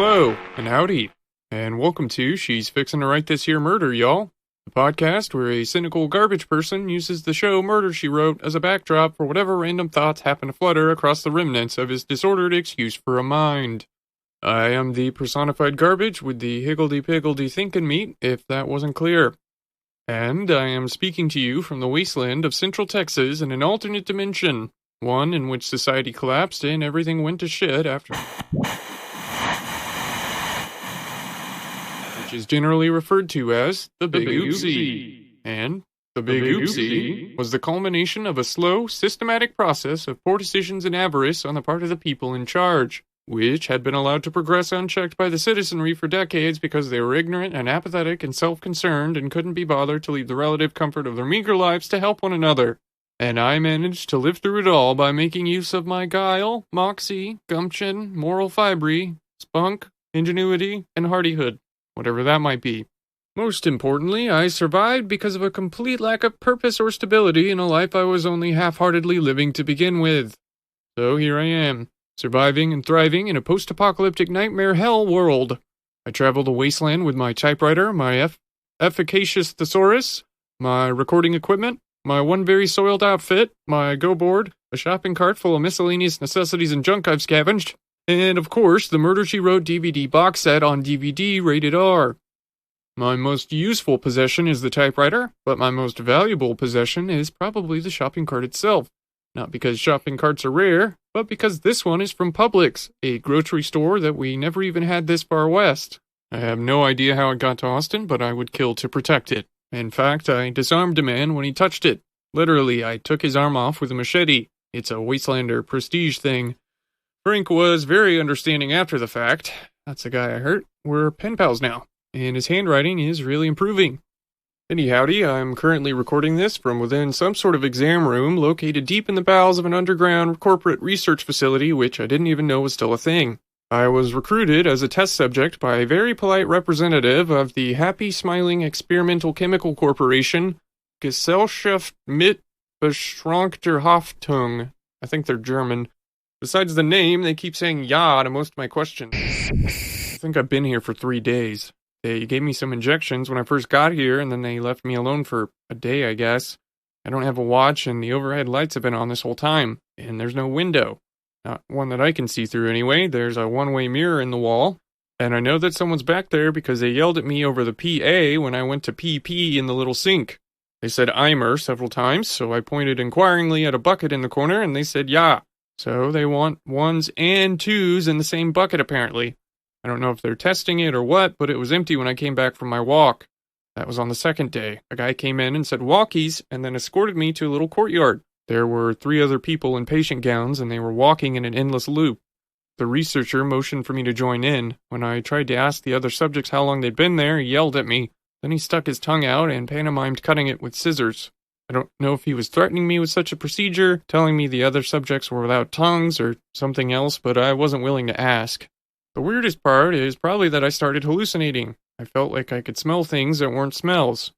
Hello, and howdy, and welcome to She's Fixin' to Write This Here Murder, y'all. The podcast where a cynical garbage person uses the show Murder, She Wrote as a backdrop for whatever random thoughts happen to flutter across the remnants of his disordered excuse for a mind. I am the personified garbage with the higgledy-piggledy thinkin' meat, if that wasn't clear. And I am speaking to you from the wasteland of Central Texas in an alternate dimension, one in which society collapsed and everything went to shit after... which is generally referred to as the Big Oopsie. And the Big Oopsie was the culmination of a slow, systematic process of poor decisions and avarice on the part of the people in charge, which had been allowed to progress unchecked by the citizenry for decades because they were ignorant and apathetic and self-concerned and couldn't be bothered to leave the relative comfort of their meager lives to help one another. And I managed to live through it all by making use of my guile, moxie, gumption, moral fibre, spunk, ingenuity, and hardihood. Whatever that might be. Most importantly, I survived because of a complete lack of purpose or stability in a life I was only half-heartedly living to begin with. So here I am, surviving and thriving in a post-apocalyptic nightmare hell world. I travel the wasteland with my typewriter, my efficacious thesaurus, my recording equipment, my one very soiled outfit, my go-board, a shopping cart full of miscellaneous necessities and junk I've scavenged, and, of course, the Murder, She Wrote DVD box set on DVD rated R. My most useful possession is the typewriter, but my most valuable possession is probably the shopping cart itself. Not because shopping carts are rare, but because this one is from Publix, a grocery store that we never even had this far west. I have no idea how it got to Austin, but I would kill to protect it. In fact, I disarmed a man when he touched it. Literally, I took his arm off with a machete. It's a Wastelander prestige thing. Frank was very understanding after the fact. That's the guy I hurt. We're pen pals now, and his handwriting is really improving. Howdy, I'm currently recording this from within some sort of exam room located deep in the bowels of an underground corporate research facility which I didn't even know was still a thing. I was recruited as a test subject by a very polite representative of the Happy Smiling Experimental Chemical Corporation, Gesellschaft mit beschränkter Haftung. I think they're German. Besides the name, they keep saying "ja" to most of my questions. I think I've been here for 3 days. They gave me some injections when I first got here, and then they left me alone for a day, I guess. I don't have a watch, and the overhead lights have been on this whole time, and there's no window. Not one that I can see through anyway. There's a one-way mirror in the wall, and I know that someone's back there because they yelled at me over the PA when I went to pee in the little sink. They said "Eimer" several times, so I pointed inquiringly at a bucket in the corner, and they said "ja." So they want 1s and 2s in the same bucket, apparently. I don't know if they're testing it or what, but it was empty when I came back from my walk. That was on the second day. A guy came in and said "walkies," and then escorted me to a little courtyard. There were 3 other people in patient gowns, and they were walking in an endless loop. The researcher motioned for me to join in. When I tried to ask the other subjects how long they'd been there, he yelled at me. Then he stuck his tongue out and pantomimed cutting it with scissors. I don't know if he was threatening me with such a procedure, telling me the other subjects were without tongues, or something else, but I wasn't willing to ask. The weirdest part is probably that I started hallucinating. I felt like I could smell things that weren't smells.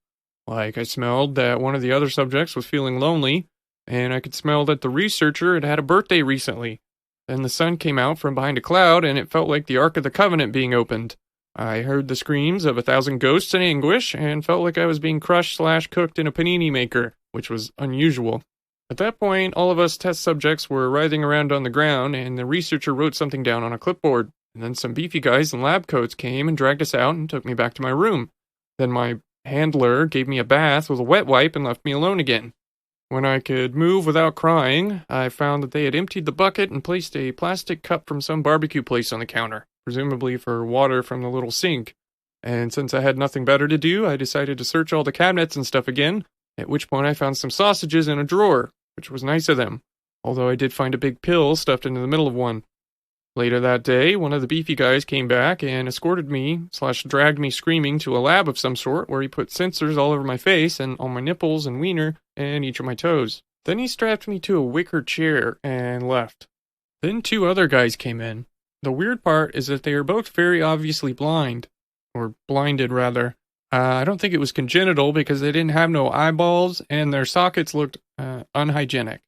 Like I smelled that one of the other subjects was feeling lonely, and I could smell that the researcher had had a birthday recently. Then the sun came out from behind a cloud, and it felt like the Ark of the Covenant being opened. I heard the screams of 1,000 ghosts in anguish, and felt like I was being crushed/cooked in a panini maker, which was unusual. At that point, all of us test subjects were writhing around on the ground, and the researcher wrote something down on a clipboard. And then some beefy guys in lab coats came and dragged us out and took me back to my room. Then my handler gave me a bath with a wet wipe and left me alone again. When I could move without crying, I found that they had emptied the bucket and placed a plastic cup from some barbecue place on the counter, presumably for water from the little sink. And since I had nothing better to do, I decided to search all the cabinets and stuff again, at which point I found some sausages in a drawer, which was nice of them, although I did find a big pill stuffed into the middle of one. Later that day, one of the beefy guys came back and escorted me/dragged me screaming to a lab of some sort where he put sensors all over my face and on my nipples and wiener and each of my toes. Then he strapped me to a wicker chair and left. Then 2 other guys came in. The weird part is that they are both very obviously blind. Or blinded, rather. I don't think it was congenital because they didn't have no eyeballs and their sockets looked unhygienic.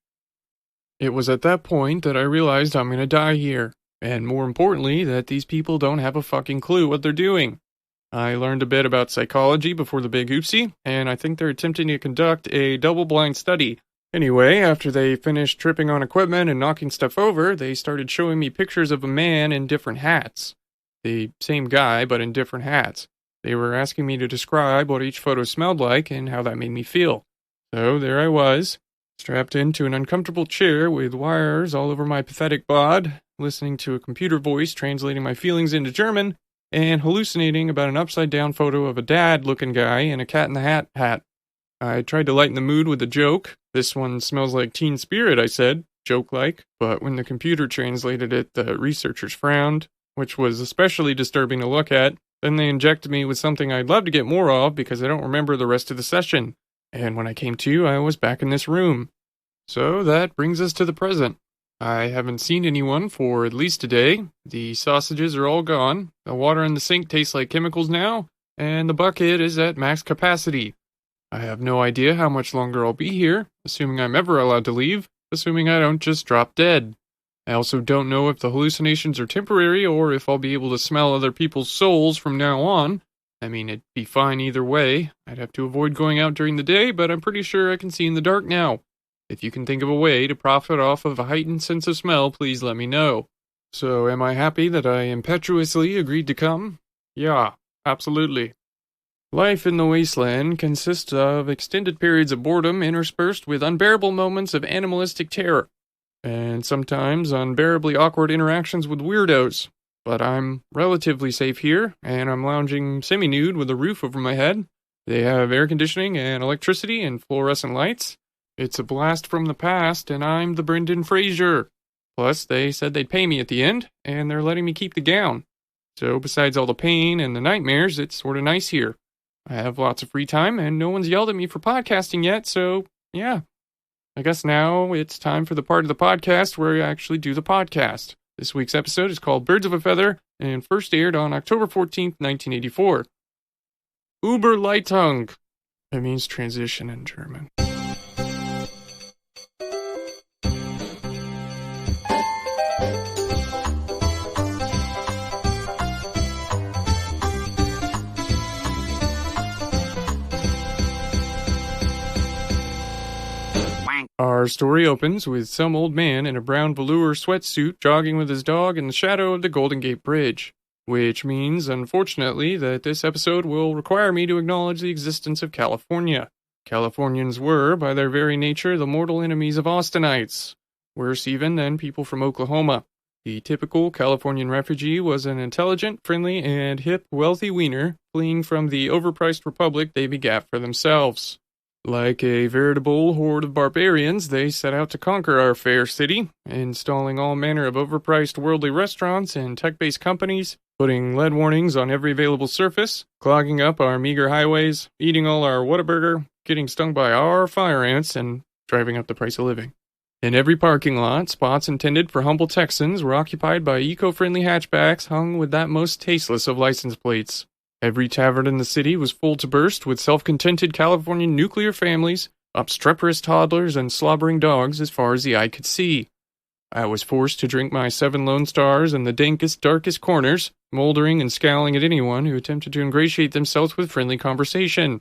It was at that point that I realized I'm gonna die here. And more importantly, that these people don't have a fucking clue what they're doing. I learned a bit about psychology before the big oopsie, and I think they're attempting to conduct a double-blind study. Anyway, after they finished tripping on equipment and knocking stuff over, they started showing me pictures of a man in different hats. The same guy, but in different hats. They were asking me to describe what each photo smelled like and how that made me feel. So there I was, strapped into an uncomfortable chair with wires all over my pathetic bod, listening to a computer voice translating my feelings into German, and hallucinating about an upside-down photo of a dad-looking guy in a cat-in-the-hat hat. I tried to lighten the mood with a joke. "This one smells like Teen Spirit," I said, joke-like, but when the computer translated it, the researchers frowned, which was especially disturbing to look at. Then they injected me with something I'd love to get more of because I don't remember the rest of the session. And when I came to, I was back in this room. So that brings us to the present. I haven't seen anyone for at least a day. The sausages are all gone. The water in the sink tastes like chemicals now, and the bucket is at max capacity. I have no idea how much longer I'll be here, assuming I'm ever allowed to leave, assuming I don't just drop dead. I also don't know if the hallucinations are temporary or if I'll be able to smell other people's souls from now on. I mean, it'd be fine either way. I'd have to avoid going out during the day, but I'm pretty sure I can see in the dark now. If you can think of a way to profit off of a heightened sense of smell, please let me know. So, am I happy that I impetuously agreed to come? Yeah, absolutely. Life in the wasteland consists of extended periods of boredom interspersed with unbearable moments of animalistic terror, and sometimes unbearably awkward interactions with weirdos. But I'm relatively safe here, and I'm lounging semi-nude with a roof over my head. They have air conditioning and electricity and fluorescent lights. It's a blast from the past, and I'm the Brendan Fraser. Plus, they said they'd pay me at the end, and they're letting me keep the gown. So, besides all the pain and the nightmares, it's sort of nice here. I have lots of free time, and no one's yelled at me for podcasting yet, so, yeah. I guess now it's time for the part of the podcast where I actually do the podcast. This week's episode is called Birds of a Feather, and first aired on October 14th, 1984. Überleitung. It means transition in German. Our story opens with some old man in a brown velour sweatsuit jogging with his dog in the shadow of the Golden Gate Bridge, which means, unfortunately, that this episode will require me to acknowledge the existence of California. Californians were, by their very nature, the mortal enemies of Austinites, worse even than people from Oklahoma. The typical Californian refugee was an intelligent, friendly, and hip, wealthy wiener fleeing from the overpriced republic they begat for themselves. Like a veritable horde of barbarians, they set out to conquer our fair city, installing all manner of overpriced worldly restaurants and tech-based companies, putting lead warnings on every available surface, clogging up our meager highways, eating all our Whataburger, getting stung by our fire ants, and driving up the price of living. In every parking lot, spots intended for humble Texans were occupied by eco-friendly hatchbacks hung with that most tasteless of license plates. Every tavern in the city was full to burst with self-contented Californian nuclear families, obstreperous toddlers, and slobbering dogs as far as the eye could see. I was forced to drink my 7 Lone Stars in the dankest, darkest corners, moldering and scowling at anyone who attempted to ingratiate themselves with friendly conversation.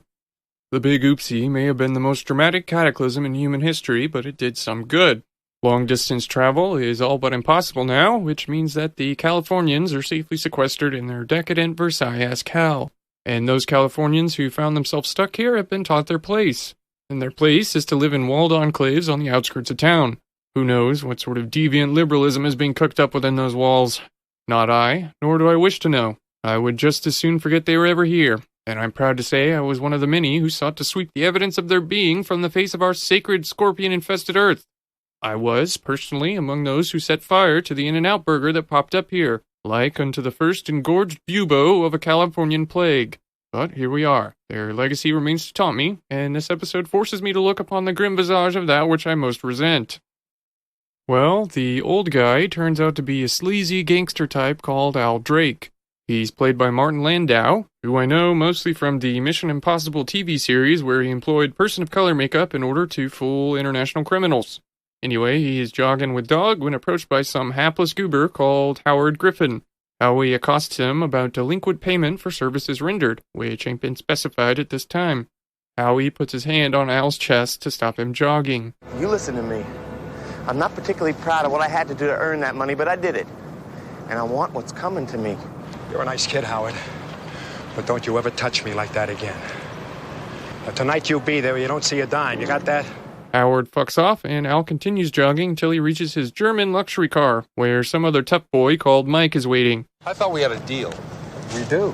The big oopsie may have been the most dramatic cataclysm in human history, but it did some good. Long-distance travel is all but impossible now, which means that the Californians are safely sequestered in their decadent Versailles Cal. And those Californians who found themselves stuck here have been taught their place. And their place is to live in walled enclaves on the outskirts of town. Who knows what sort of deviant liberalism is being cooked up within those walls? Not I, nor do I wish to know. I would just as soon forget they were ever here. And I'm proud to say I was one of the many who sought to sweep the evidence of their being from the face of our sacred scorpion-infested earth. I was, personally, among those who set fire to the In-N-Out burger that popped up here, like unto the first engorged bubo of a Californian plague. But here we are. Their legacy remains to taunt me, and this episode forces me to look upon the grim visage of that which I most resent. Well, the old guy turns out to be a sleazy gangster type called Al Drake. He's played by Martin Landau, who I know mostly from the Mission Impossible TV series where he employed person-of-color makeup in order to fool international criminals. Anyway, he is jogging with Dog when approached by some hapless goober called Howard Griffin. Howie accosts him about delinquent payment for services rendered, which ain't been specified at this time. Howie puts his hand on Al's chest to stop him jogging. You listen to me. I'm not particularly proud of what I had to do to earn that money, but I did it. And I want what's coming to me. You're a nice kid, Howard. But don't you ever touch me like that again. Now, tonight you be there or you don't see a dime. You got that? Howard fucks off, and Al continues jogging until he reaches his German luxury car, where some other tough boy called Mike is waiting. I thought we had a deal. We do.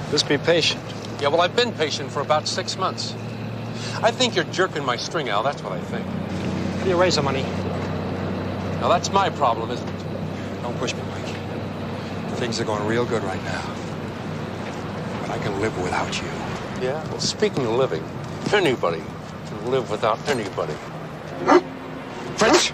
Just be patient. Yeah, well, I've been patient for about 6 months. I think you're jerking my string, Al. That's what I think. How do you raise the money? Now, that's my problem, isn't it? Don't push me, Mike. Things are going real good right now. But I can live without you. Yeah? Well, speaking of living, anybody can live without anybody. French!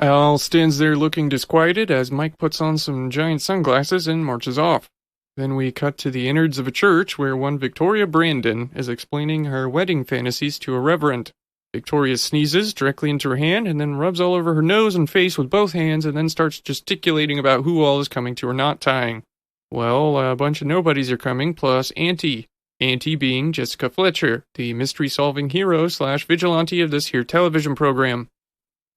Al stands there looking disquieted as Mike puts on some giant sunglasses and marches off. Then we cut to the innards of a church where one Victoria Brandon is explaining her wedding fantasies to a reverend. Victoria sneezes directly into her hand and then rubs all over her nose and face with both hands and then starts gesticulating about who all is coming to her knot tying. Well, a bunch of nobodies are coming, plus Auntie. Auntie being Jessica Fletcher, the mystery-solving hero / vigilante of this here television program.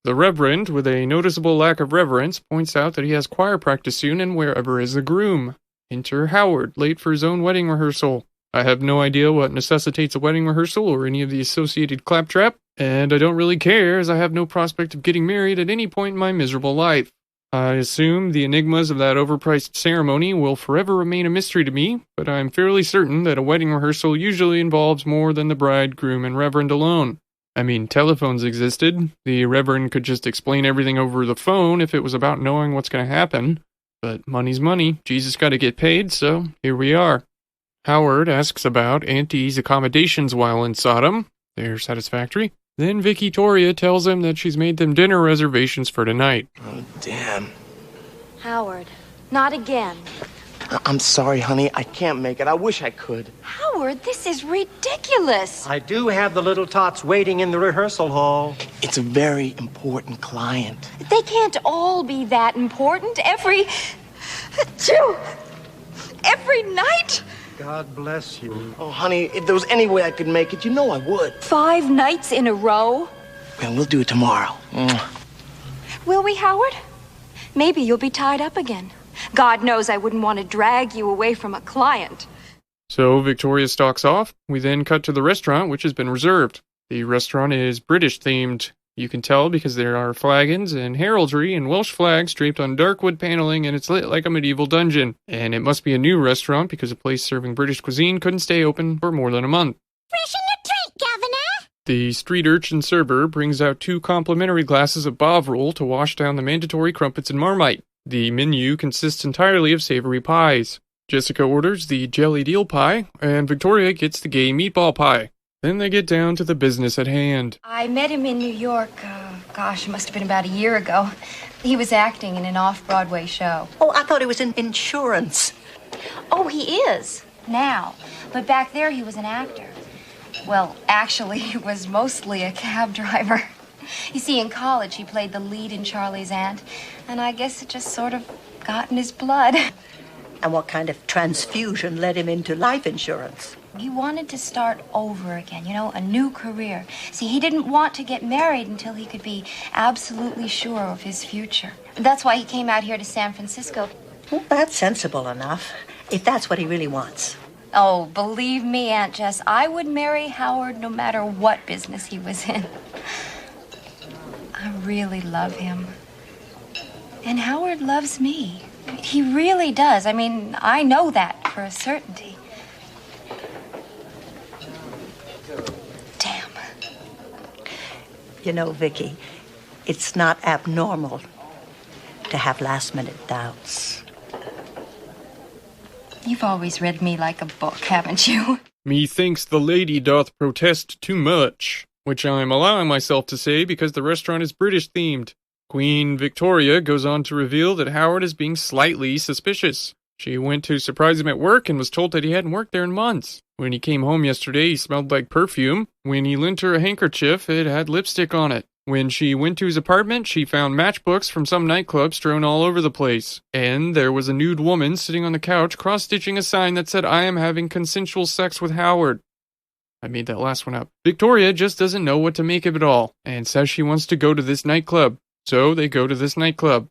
The Reverend, with a noticeable lack of reverence, points out that he has choir practice soon and wherever is the groom. Enter Howard, late for his own wedding rehearsal. I have no idea what necessitates a wedding rehearsal or any of the associated claptrap, and I don't really care as I have no prospect of getting married at any point in my miserable life. I assume the enigmas of that overpriced ceremony will forever remain a mystery to me, but I'm fairly certain that a wedding rehearsal usually involves more than the bride, groom, and Reverend alone. I mean, telephones existed. The Reverend could just explain everything over the phone if it was about knowing what's going to happen. But money's money. Jesus got to get paid, so here we are. Howard asks about Auntie's accommodations while in Sodom. They're satisfactory. Then Vicky Toria tells him that she's made them dinner reservations for tonight. Oh, damn. Howard, not again. I'm sorry, honey. I can't make it. I wish I could. Howard, this is ridiculous. I do have the little tots waiting in the rehearsal hall. It's a very important client. They can't all be that important every night. God bless you. Oh, honey, if there was any way I could make it, you know I would. 5 nights in a row. Well, we'll do it tomorrow. Will we, Howard? Maybe you'll be tied up again. God knows I wouldn't want to drag you away from a client. So Victoria stalks off. We then cut to the restaurant, which has been reserved. The restaurant is British-themed. You can tell because there are flagons and heraldry and Welsh flags draped on dark wood paneling, and it's lit like a medieval dungeon. And it must be a new restaurant because a place serving British cuisine couldn't stay open for more than a month. Freshen your drink, Governor! The street urchin server brings out 2 complimentary glasses of Bovril to wash down the mandatory crumpets and Marmite. The menu consists entirely of savory pies. Jessica orders the jellied eel pie, and Victoria gets the gay meatball pie. Then they get down to the business at hand. I met him in New York, it must have been about a year ago. He was acting in an off-Broadway show. Oh, I thought it was in insurance. Oh, he is, now. But back there he was an actor. Well, actually, he was mostly a cab driver. You see, in college he played the lead in Charlie's Aunt, and I guess it just sort of got in his blood. And what kind of transfusion led him into life insurance? He wanted to start over again, a new career. See, he didn't want to get married until he could be absolutely sure of his future. That's why he came out here to San Francisco. Well, that's sensible enough, if that's what he really wants. Oh, believe me, Aunt Jess, I would marry Howard no matter what business he was in. I really love him. And Howard loves me. He really does. I mean, I know that for a certainty. Damn. You know, Vicky, it's not abnormal to have last-minute doubts. You've always read me like a book, haven't you? Methinks the lady doth protest too much, which I am allowing myself to say because the restaurant is British-themed. Queen Victoria goes on to reveal that Howard is being slightly suspicious. She went to surprise him at work and was told that he hadn't worked there in months. When he came home yesterday, he smelled like perfume. When he lent her a handkerchief, it had lipstick on it. When she went to his apartment, she found matchbooks from some nightclub strewn all over the place. And there was a nude woman sitting on the couch cross-stitching a sign that said, "I am having consensual sex with Howard." I made that last one up. Victoria just doesn't know what to make of it all, and says she wants to go to this nightclub. So they go to this nightclub.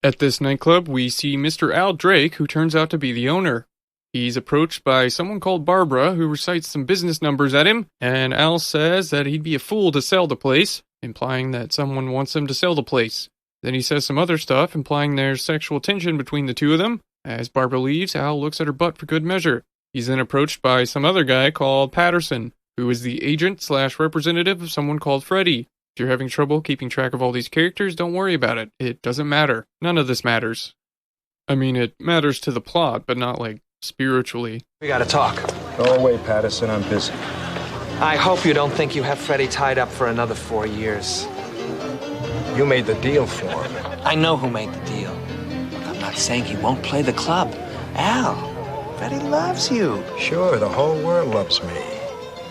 At this nightclub, we see Mr. Al Drake, who turns out to be the owner. He's approached by someone called Barbara, who recites some business numbers at him, and Al says that he'd be a fool to sell the place, implying that someone wants him to sell the place. Then he says some other stuff, implying there's sexual tension between the two of them. As Barbara leaves, Al looks at her butt for good measure. He's then approached by some other guy called Patterson, who is the agent/representative of someone called Freddie. If you're having trouble keeping track of all these characters, don't worry about it. It doesn't matter. None of this matters. I mean, it matters to the plot, but not, like, spiritually. We gotta talk. Go away, Patterson. I'm busy. I hope you don't think you have Freddie tied up for another 4 years. You made the deal for him. I know who made the deal. I'm not saying he won't play the club. Al, Freddie loves you. Sure, the whole world loves me.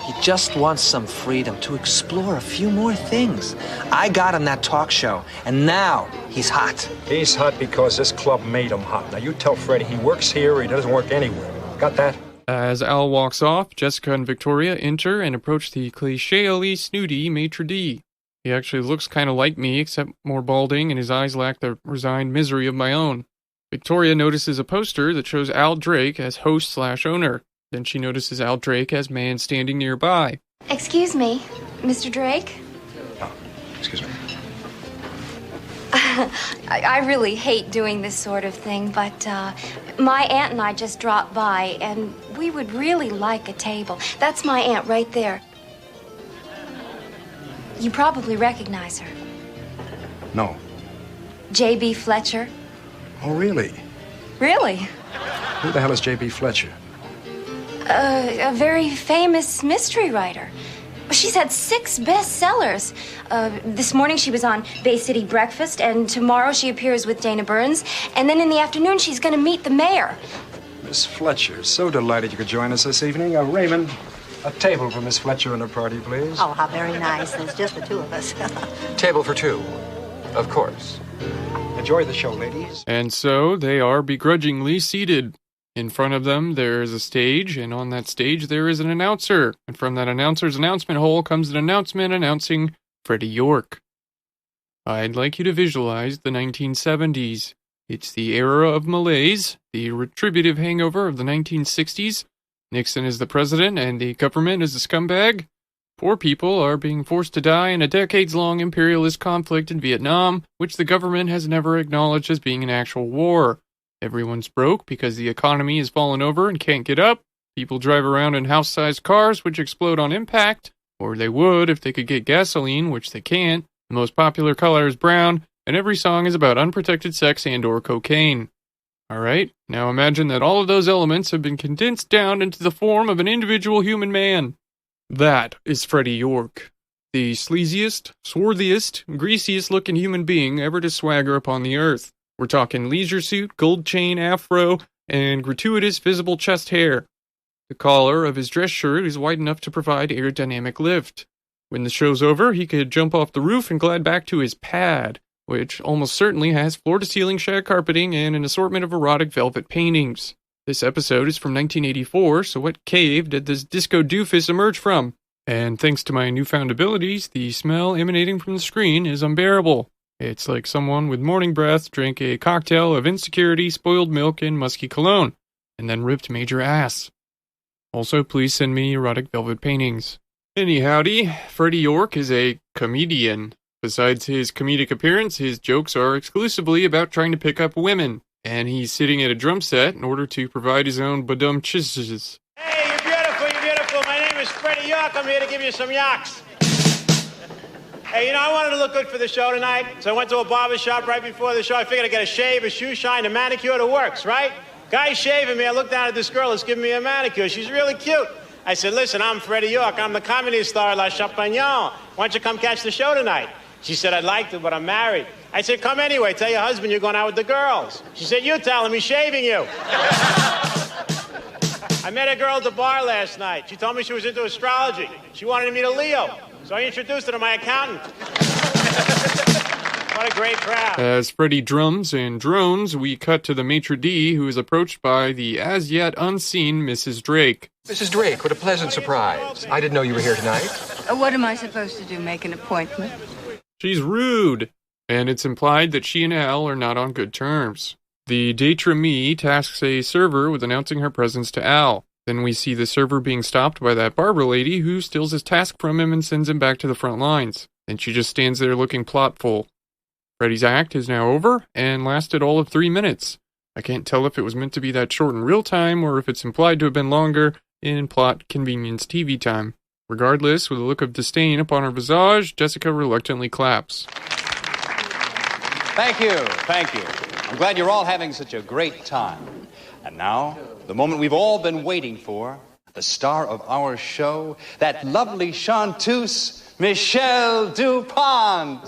He just wants some freedom to explore a few more things. I got him that talk show, and now he's hot. He's hot because this club made him hot. Now you tell Freddie he works here or he doesn't work anywhere. Got that? As Al walks off, Jessica and Victoria enter and approach the cliché-ly snooty maitre d'. He actually looks kind of like me, except more balding, and his eyes lack the resigned misery of my own. Victoria notices a poster that shows Al Drake as host/owner. Then she notices Al Drake as man standing nearby. Excuse me, Mr. Drake? Oh, excuse me. I really hate doing this sort of thing, but my aunt and I just dropped by, and we would really like a table. That's my aunt right there. You probably recognize her. No. J.B. Fletcher. Oh, really? Really? Who the hell is J.B. Fletcher? A very famous mystery writer. She's had 6 bestsellers. This morning she was on Bay City Breakfast, and tomorrow she appears with Dana Burns, and then in the afternoon she's going to meet the mayor. Miss Fletcher, so delighted you could join us this evening. Raymond, a table for Miss Fletcher and her party, please. Oh, how very nice. There's just the two of us. Table for 2, of course. Enjoy the show, ladies. And so they are begrudgingly seated. In front of them, there is a stage, and on that stage, there is an announcer. And from that announcer's announcement hole comes an announcement announcing Freddie York. I'd like you to visualize the 1970s. It's the era of malaise, the retributive hangover of the 1960s. Nixon is the president, and the government is a scumbag. Poor people are being forced to die in a decades-long imperialist conflict in Vietnam, which the government has never acknowledged as being an actual war. Everyone's broke because the economy has fallen over and can't get up. People drive around in house-sized cars which explode on impact, or they would if they could get gasoline, which they can't. The most popular color is brown, and every song is about unprotected sex and/or cocaine. Alright, now imagine that all of those elements have been condensed down into the form of an individual human man. That is Freddie York, the sleaziest, swarthiest, greasiest-looking human being ever to swagger upon the earth. We're talking leisure suit, gold chain, afro, and gratuitous visible chest hair. The collar of his dress shirt is wide enough to provide aerodynamic lift. When the show's over, he could jump off the roof and glide back to his pad, which almost certainly has floor-to-ceiling shag carpeting and an assortment of erotic velvet paintings. This episode is from 1984, so what cave did this disco doofus emerge from? And thanks to my newfound abilities, the smell emanating from the screen is unbearable. It's like someone with morning breath drank a cocktail of insecurity, spoiled milk, and musky cologne, and then ripped major ass. Also, please send me erotic velvet paintings. Anyhowdy, Freddie York is a comedian. Besides his comedic appearance, his jokes are exclusively about trying to pick up women, and he's sitting at a drum set in order to provide his own badum-chizzes. Hey, you're beautiful, you're beautiful. My name is Freddie York. I'm here to give you some yaks. Hey, I wanted to look good for the show tonight, so I went to a barber shop right before the show. I figured I'd get a shave, a shoe shine, a manicure that works, right? Guy's shaving me. I looked down at this girl that's giving me a manicure. She's really cute. I said, listen, I'm Freddie York. I'm the comedy star La Champagnon. Why don't you come catch the show tonight? She said, I'd like to, but I'm married. I said, come anyway. Tell your husband you're going out with the girls. She said, you tell him he's shaving you. I met a girl at the bar last night. She told me she was into astrology. She wanted to meet a Leo, so I introduced her to my accountant. What a great crowd. As Freddy drums and drones, we cut to the maitre d', who is approached by the as-yet unseen Mrs. Drake. Mrs. Drake, what a pleasant surprise. I didn't know you were here tonight. What am I supposed to do, make an appointment? She's rude, and it's implied that she and Al are not on good terms. The d'être-me tasks a server with announcing her presence to Al. Then we see the server being stopped by that barber lady who steals his task from him and sends him back to the front lines. And she just stands there looking plotful. Freddy's act is now over and lasted all of 3 minutes. I can't tell if it was meant to be that short in real time or if it's implied to have been longer in plot convenience TV time. Regardless, with a look of disdain upon her visage, Jessica reluctantly claps. Thank you. I'm glad you're all having such a great time. And now, the moment we've all been waiting for, the star of our show, that lovely chanteuse, Michelle DuPont.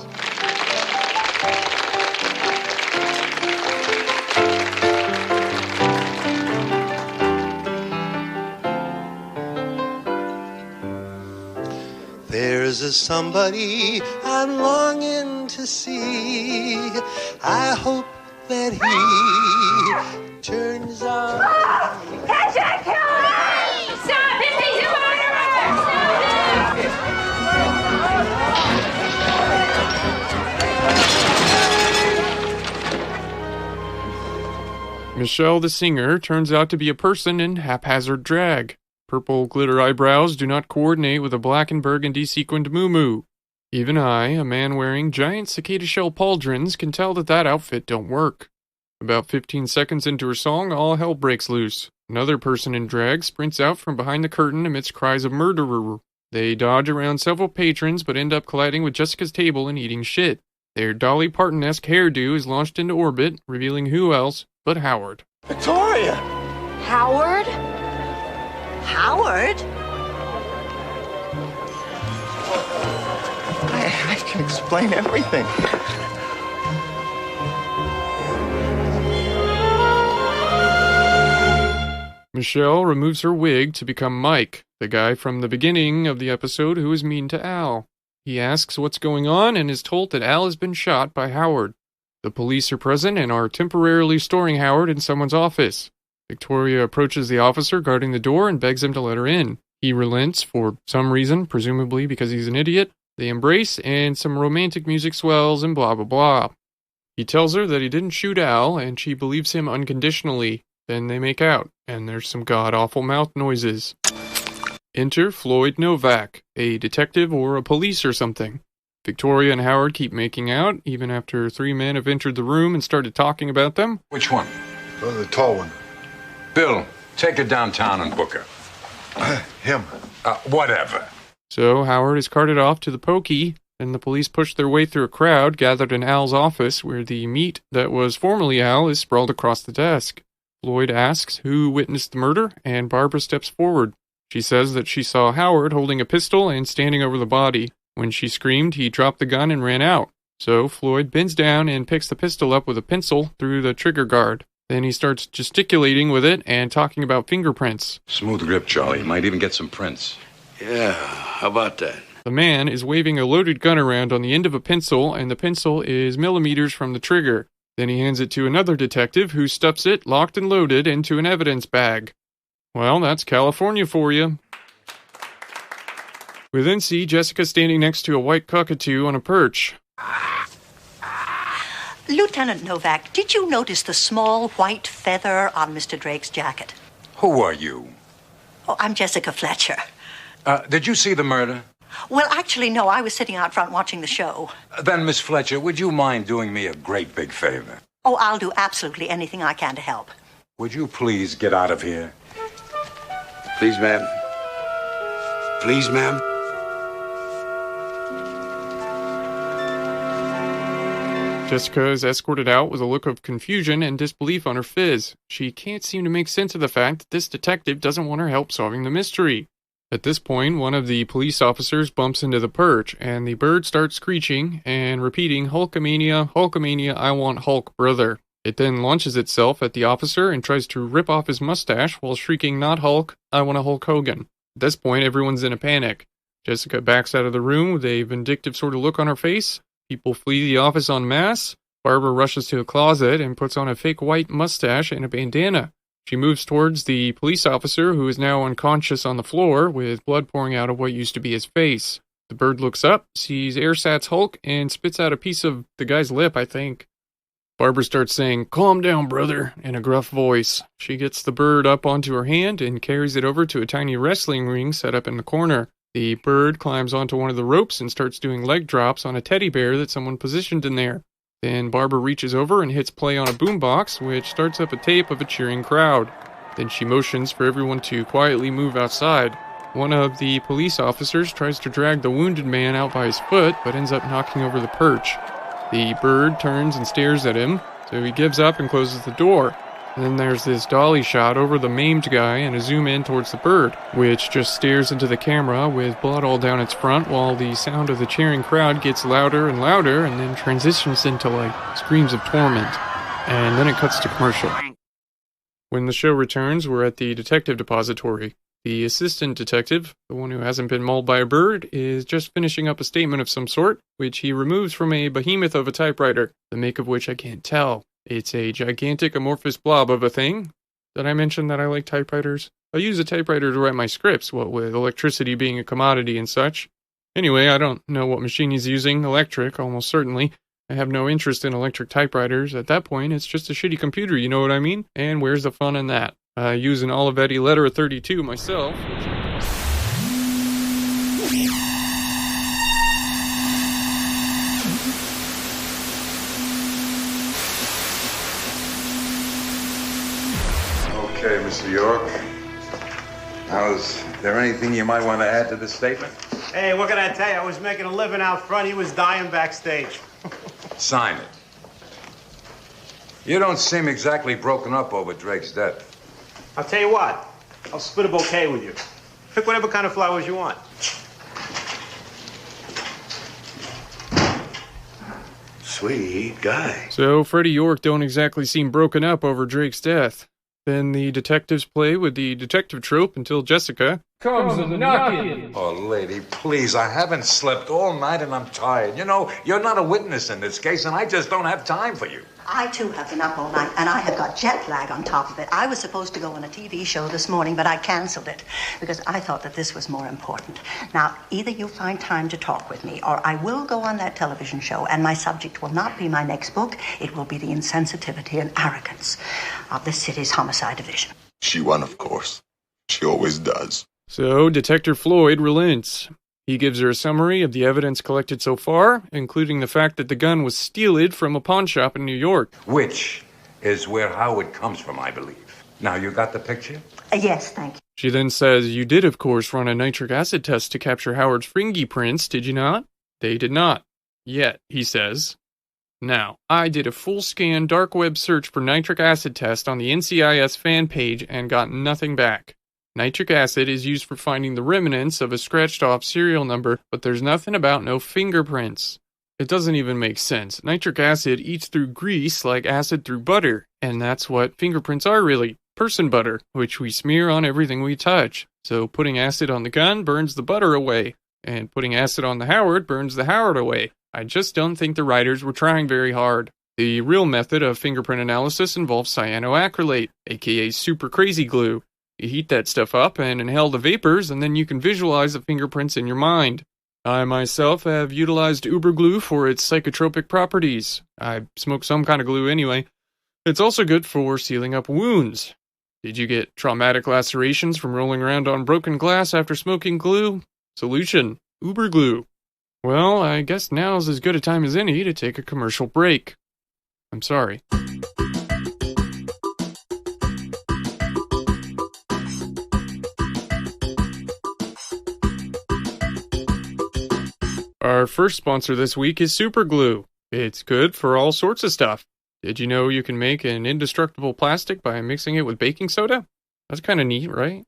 There's a somebody I'm longing to see. I hope that he turns out. Catch that killer! Stop it! He's a murderer! Michelle the singer turns out to be a person in haphazard drag. Purple glitter eyebrows do not coordinate with a black and burgundy sequined muumuu. Even I, a man wearing giant cicada shell pauldrons, can tell that that outfit don't work. About 15 seconds into her song, all hell breaks loose. Another person in drag sprints out from behind the curtain amidst cries of "MURDERRR." They dodge around several patrons but end up colliding with Jessica's table and eating shit. Their Dolly Parton-esque hairdo is launched into orbit, revealing who else but Howard. Victoria! Howard? Howard? I can explain everything. Michelle removes her wig to become Mike, the guy from the beginning of the episode who is mean to Al. He asks what's going on and is told that Al has been shot by Howard. The police are present and are temporarily storing Howard in someone's office. Victoria approaches the officer guarding the door and begs him to let her in. He relents for some reason, presumably because he's an idiot. They embrace, and some romantic music swells and blah blah blah. He tells her that he didn't shoot Al, and she believes him unconditionally. Then they make out, and there's some god-awful mouth noises. Enter Floyd Novak, a detective or a police or something. Victoria and Howard keep making out, even after 3 men have entered the room and started talking about them. Which one? The tall one. Bill, take her downtown and book her. Him. Whatever. So Howard is carted off to the pokey, and the police push their way through a crowd gathered in Al's office where the meat that was formerly Al is sprawled across the desk. Floyd asks who witnessed the murder, and Barbara steps forward. She says that she saw Howard holding a pistol and standing over the body. When she screamed, he dropped the gun and ran out. So Floyd bends down and picks the pistol up with a pencil through the trigger guard. Then he starts gesticulating with it and talking about fingerprints. Smooth grip, Charlie. Might even get some prints. Yeah, how about that? The man is waving a loaded gun around on the end of a pencil, and the pencil is millimeters from the trigger. Then he hands it to another detective who stuffs it, locked and loaded, into an evidence bag. Well, that's California for you. We then see Jessica standing next to a white cockatoo on a perch. Lieutenant Novak, did you notice the small white feather on Mr. Drake's jacket? Who are you? Oh, I'm Jessica Fletcher. Did you see the murder? Well, actually, no. I was sitting out front watching the show. Then, Miss Fletcher, would you mind doing me a great big favor? Oh, I'll do absolutely anything I can to help. Would you please get out of here? Please, ma'am. Please, ma'am. Jessica is escorted out with a look of confusion and disbelief on her phiz. She can't seem to make sense of the fact that this detective doesn't want her help solving the mystery. At this point, one of the police officers bumps into the perch, and the bird starts screeching and repeating, "Hulkamania, Hulkamania, I want Hulk, brother." It then launches itself at the officer and tries to rip off his mustache while shrieking, "Not Hulk, I want a Hulk Hogan." At this point, everyone's in a panic. Jessica backs out of the room with a vindictive sort of look on her face. People flee the office en masse. Barbara rushes to a closet and puts on a fake white mustache and a bandana. She moves towards the police officer, who is now unconscious on the floor with blood pouring out of what used to be his face. The bird looks up, sees Airsat's Hulk, and spits out a piece of the guy's lip, I think. Barbara starts saying, "Calm down, brother," in a gruff voice. She gets the bird up onto her hand and carries it over to a tiny wrestling ring set up in the corner. The bird climbs onto one of the ropes and starts doing leg drops on a teddy bear that someone positioned in there. Then Barbara reaches over and hits play on a boombox, which starts up a tape of a cheering crowd. Then she motions for everyone to quietly move outside. One of the police officers tries to drag the wounded man out by his foot, but ends up knocking over the perch. The bird turns and stares at him, so he gives up and closes the door. And then there's this dolly shot over the maimed guy and a zoom in towards the bird, which just stares into the camera with blood all down its front while the sound of the cheering crowd gets louder and louder and then transitions into screams of torment. And then it cuts to commercial. When the show returns, we're at the detective depository. The assistant detective, the one who hasn't been mauled by a bird, is just finishing up a statement of some sort, which he removes from a behemoth of a typewriter, the make of which I can't tell. It's a gigantic amorphous blob of a thing. Did I mention that I like typewriters? I use a typewriter to write my scripts, what with electricity being a commodity and such. Anyway, I don't know what machine he's using, electric, almost certainly. I have no interest in electric typewriters. At that point, it's just a shitty computer, you know what I mean? And where's the fun in that? I use an Olivetti Letter 32 myself. Okay, Mr. York. Now, is there anything you might want to add to this statement? Hey, what can I tell you? I was making a living out front. He was dying backstage. Sign it. You don't seem exactly broken up over Drake's death. I'll tell you what. I'll split a bouquet with you. Pick whatever kind of flowers you want. Sweet guy. So, Freddie York don't exactly seem broken up over Drake's death. Then the detectives play with the detective trope until Jessica comes a knocking. Oh, lady, please, I haven't slept all night and I'm tired. You know, you're not a witness in this case and I just don't have time for you. I, too, have been up all night, and I have got jet lag on top of it. I was supposed to go on a TV show this morning, but I canceled it because I thought that this was more important. Now, either you find time to talk with me, or I will go on that television show, and my subject will not be my next book. It will be the insensitivity and arrogance of the city's homicide division. She won, of course. She always does. So, Detective Floyd relents. He gives her a summary of the evidence collected so far, including the fact that the gun was stealed from a pawn shop in New York. Which is where Howard comes from, I believe. Now, you got the picture? Yes, thank you. She then says, "You did, of course, run a nitric acid test to capture Howard's fingerprints, did you not?" "They did not. Yet," he says. "Now, I did a full scan dark web search for nitric acid test on the NCIS fan page and got nothing back. Nitric acid is used for finding the remnants of a scratched-off serial number, but there's nothing about no fingerprints. It doesn't even make sense. Nitric acid eats through grease like acid through butter, and that's what fingerprints are really, person butter, which we smear on everything we touch. So putting acid on the gun burns the butter away, and putting acid on the Howard burns the Howard away. I just don't think the writers were trying very hard. The real method of fingerprint analysis involves cyanoacrylate, aka super crazy glue. You heat that stuff up and inhale the vapors, and then you can visualize the fingerprints in your mind. I myself have utilized uber glue for its psychotropic properties. I smoke some kind of glue anyway. It's also good for sealing up wounds. Did you get traumatic lacerations from rolling around on broken glass after smoking glue? Solution: uber glue. Well, I guess now's as good a time as any to take a commercial break. I'm sorry. Our first sponsor this week is Super Glue. It's good for all sorts of stuff. Did you know you can make an indestructible plastic by mixing it with baking soda? That's kind of neat, right?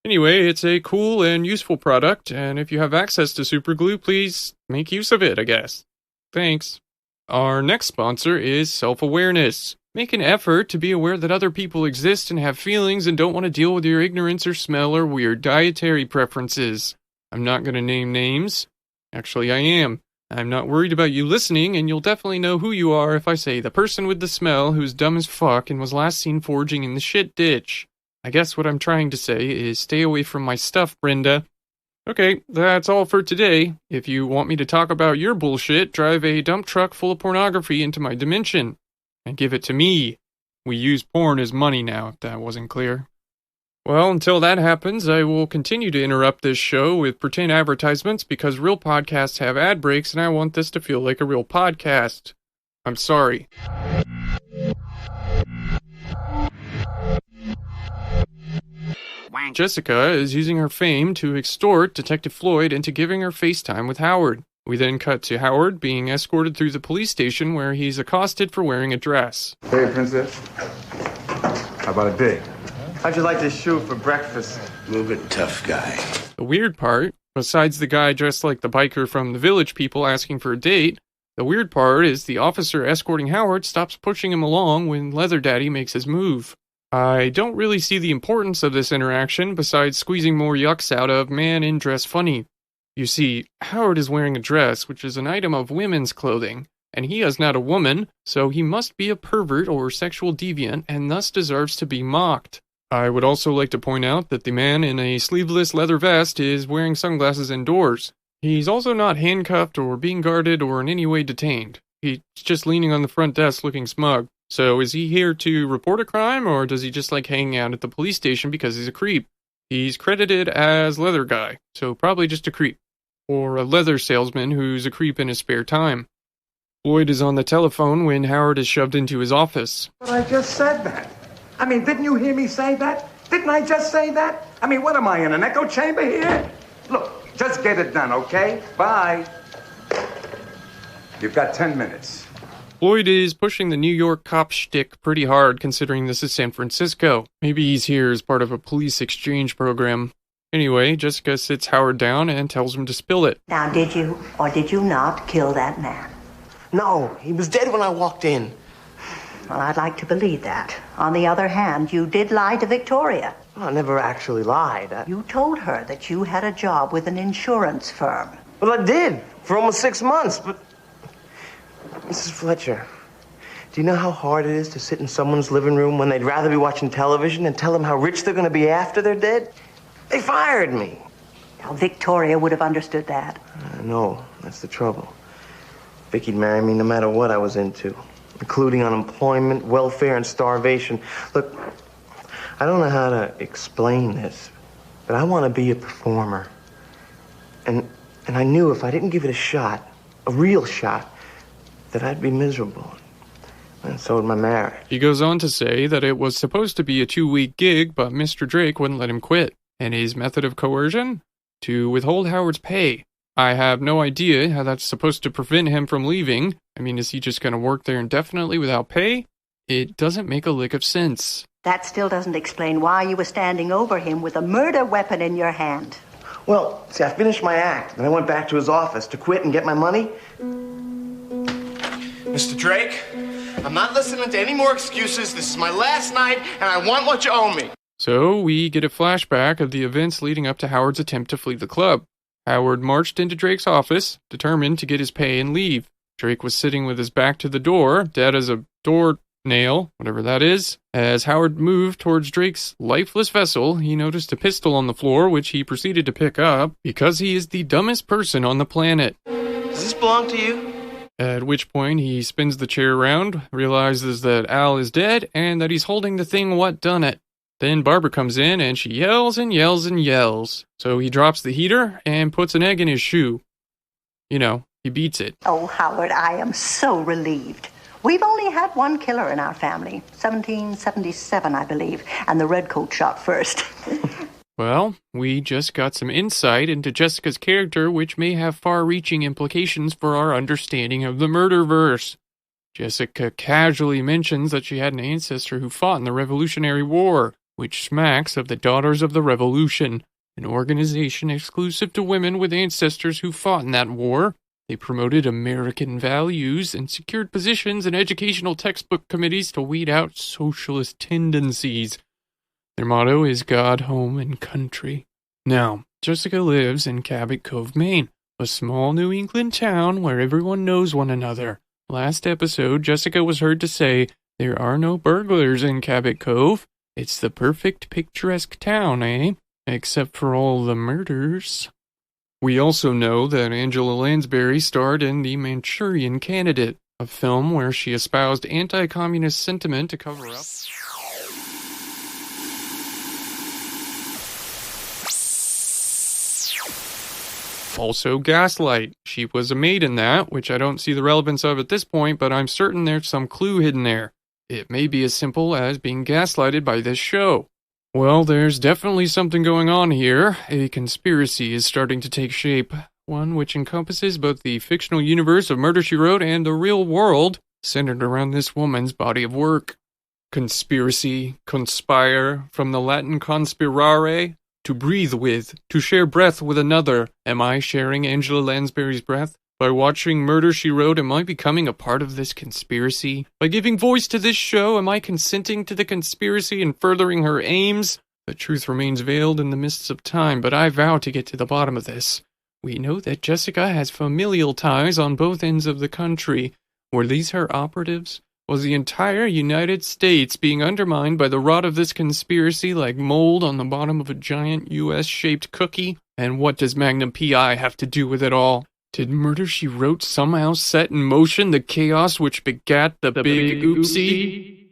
Anyway, it's a cool and useful product, and if you have access to Super Glue, please make use of it, I guess. Thanks. Our next sponsor is Self-Awareness. Make an effort to be aware that other people exist and have feelings and don't want to deal with your ignorance or smell or weird dietary preferences. I'm not going to name names. Actually, I am. I'm not worried about you listening, and you'll definitely know who you are if I say the person with the smell who's dumb as fuck and was last seen foraging in the shit ditch. I guess what I'm trying to say is stay away from my stuff, Brenda. Okay, that's all for today. If you want me to talk about your bullshit, drive a dump truck full of pornography into my dimension. And give it to me. We use porn as money now, if that wasn't clear. Well, until that happens, I will continue to interrupt this show with pretend advertisements because real podcasts have ad breaks and I want this to feel like a real podcast. I'm sorry. Jessica is using her fame to extort Detective Floyd into giving her FaceTime with Howard. We then cut to Howard being escorted through the police station where he's accosted for wearing a dress. Hey, Princess. How about a date? How'd you like this shoe for breakfast? A little bit tough guy. The weird part, besides the guy dressed like the biker from the Village People asking for a date, the weird part is the officer escorting Howard stops pushing him along when Leather Daddy makes his move. I don't really see the importance of this interaction besides squeezing more yucks out of man in dress funny. You see, Howard is wearing a dress, which is an item of women's clothing, and he is not a woman, so he must be a pervert or sexual deviant and thus deserves to be mocked. I would also like to point out that the man in a sleeveless leather vest is wearing sunglasses indoors. He's also not handcuffed or being guarded or in any way detained. He's just leaning on the front desk looking smug. So is he here to report a crime, or does he just like hanging out at the police station because he's a creep? He's credited as Leather Guy, so probably just a creep. Or a leather salesman who's a creep in his spare time. Floyd is on the telephone when Howard is shoved into his office. But I just said that. I mean, didn't you hear me say that? Didn't I just say that? I mean, what am I, in an echo chamber here? Look, just get it done, okay? Bye. You've got 10 minutes. Floyd is pushing the New York cop shtick pretty hard considering this is San Francisco. Maybe he's here as part of a police exchange program. Anyway, Jessica sits Howard down and tells him to spill it. Now, did you or did you not kill that man? No, he was dead when I walked in. Well, I'd like to believe that. On the other hand, you did lie to Victoria. Well, I never actually lied. You told her that you had a job with an insurance firm. Well, I did, for almost 6 months, but... Mrs. Fletcher, do you know how hard it is to sit in someone's living room when they'd rather be watching television and tell them how rich they're going to be after they're dead? They fired me. Now, Victoria would have understood that. I know, that's the trouble. Vicky'd marry me no matter what I was into, including unemployment, welfare, and starvation. Look, I don't know how to explain this, but I want to be a performer. And I knew if I didn't give it a shot, a real shot, that I'd be miserable. And so would my marriage. He goes on to say that it was supposed to be a 2-week gig, but Mr. Drake wouldn't let him quit. And his method of coercion? To withhold Howard's pay. I have no idea how that's supposed to prevent him from leaving. I mean, is he just going to work there indefinitely without pay? It doesn't make a lick of sense. That still doesn't explain why you were standing over him with a murder weapon in your hand. Well, see, I finished my act, and I went back to his office to quit and get my money. Mr. Drake, I'm not listening to any more excuses. This is my last night, and I want what you owe me. So we get a flashback of the events leading up to Howard's attempt to flee the club. Howard marched into Drake's office, determined to get his pay and leave. Drake was sitting with his back to the door, dead as a door nail, whatever that is. As Howard moved towards Drake's lifeless vessel, he noticed a pistol on the floor, which he proceeded to pick up, because he is the dumbest person on the planet. Does this belong to you? At which point, he spins the chair around, realizes that Al is dead, and that he's holding the thing what done it. Then Barbara comes in, and she yells and yells and yells. So he drops the heater and puts an egg in his shoe. You know, he beats it. Oh, Howard, I am so relieved. We've only had one killer in our family, 1777, I believe, and the redcoat shot first. Well, we just got some insight into Jessica's character, which may have far-reaching implications for our understanding of the Murderverse. Jessica casually mentions that she had an ancestor who fought in the Revolutionary War, which smacks of the Daughters of the Revolution, an organization exclusive to women with ancestors who fought in that war. They promoted American values and secured positions in educational textbook committees to weed out socialist tendencies. Their motto is God, Home, and Country. Now, Jessica lives in Cabot Cove, Maine, a small New England town where everyone knows one another. Last episode, Jessica was heard to say, "There are no burglars in Cabot Cove. It's the perfect picturesque town, eh? Except for all the murders." We also know that Angela Lansbury starred in The Manchurian Candidate, a film where she espoused anti-communist sentiment to cover up. Also Gaslight. She was a maid in that, which I don't see the relevance of at this point, but I'm certain there's some clue hidden there. It may be as simple as being gaslighted by this show. Well, there's definitely something going on here. A conspiracy is starting to take shape, one which encompasses both the fictional universe of Murder, She Wrote and the real world, centered around this woman's body of work. Conspiracy, conspire, from the Latin conspirare, to breathe with, to share breath with another. Am I sharing Angela Lansbury's breath? By watching Murder, She Wrote, am I becoming a part of this conspiracy? By giving voice to this show, am I consenting to the conspiracy and furthering her aims? The truth remains veiled in the mists of time, but I vow to get to the bottom of this. We know that Jessica has familial ties on both ends of the country. Were these her operatives? Was the entire United States being undermined by the rot of this conspiracy like mold on the bottom of a giant US-shaped cookie? And what does Magnum P.I. have to do with it all? Did Murder, She Wrote somehow set in motion the chaos which begat the big oopsie?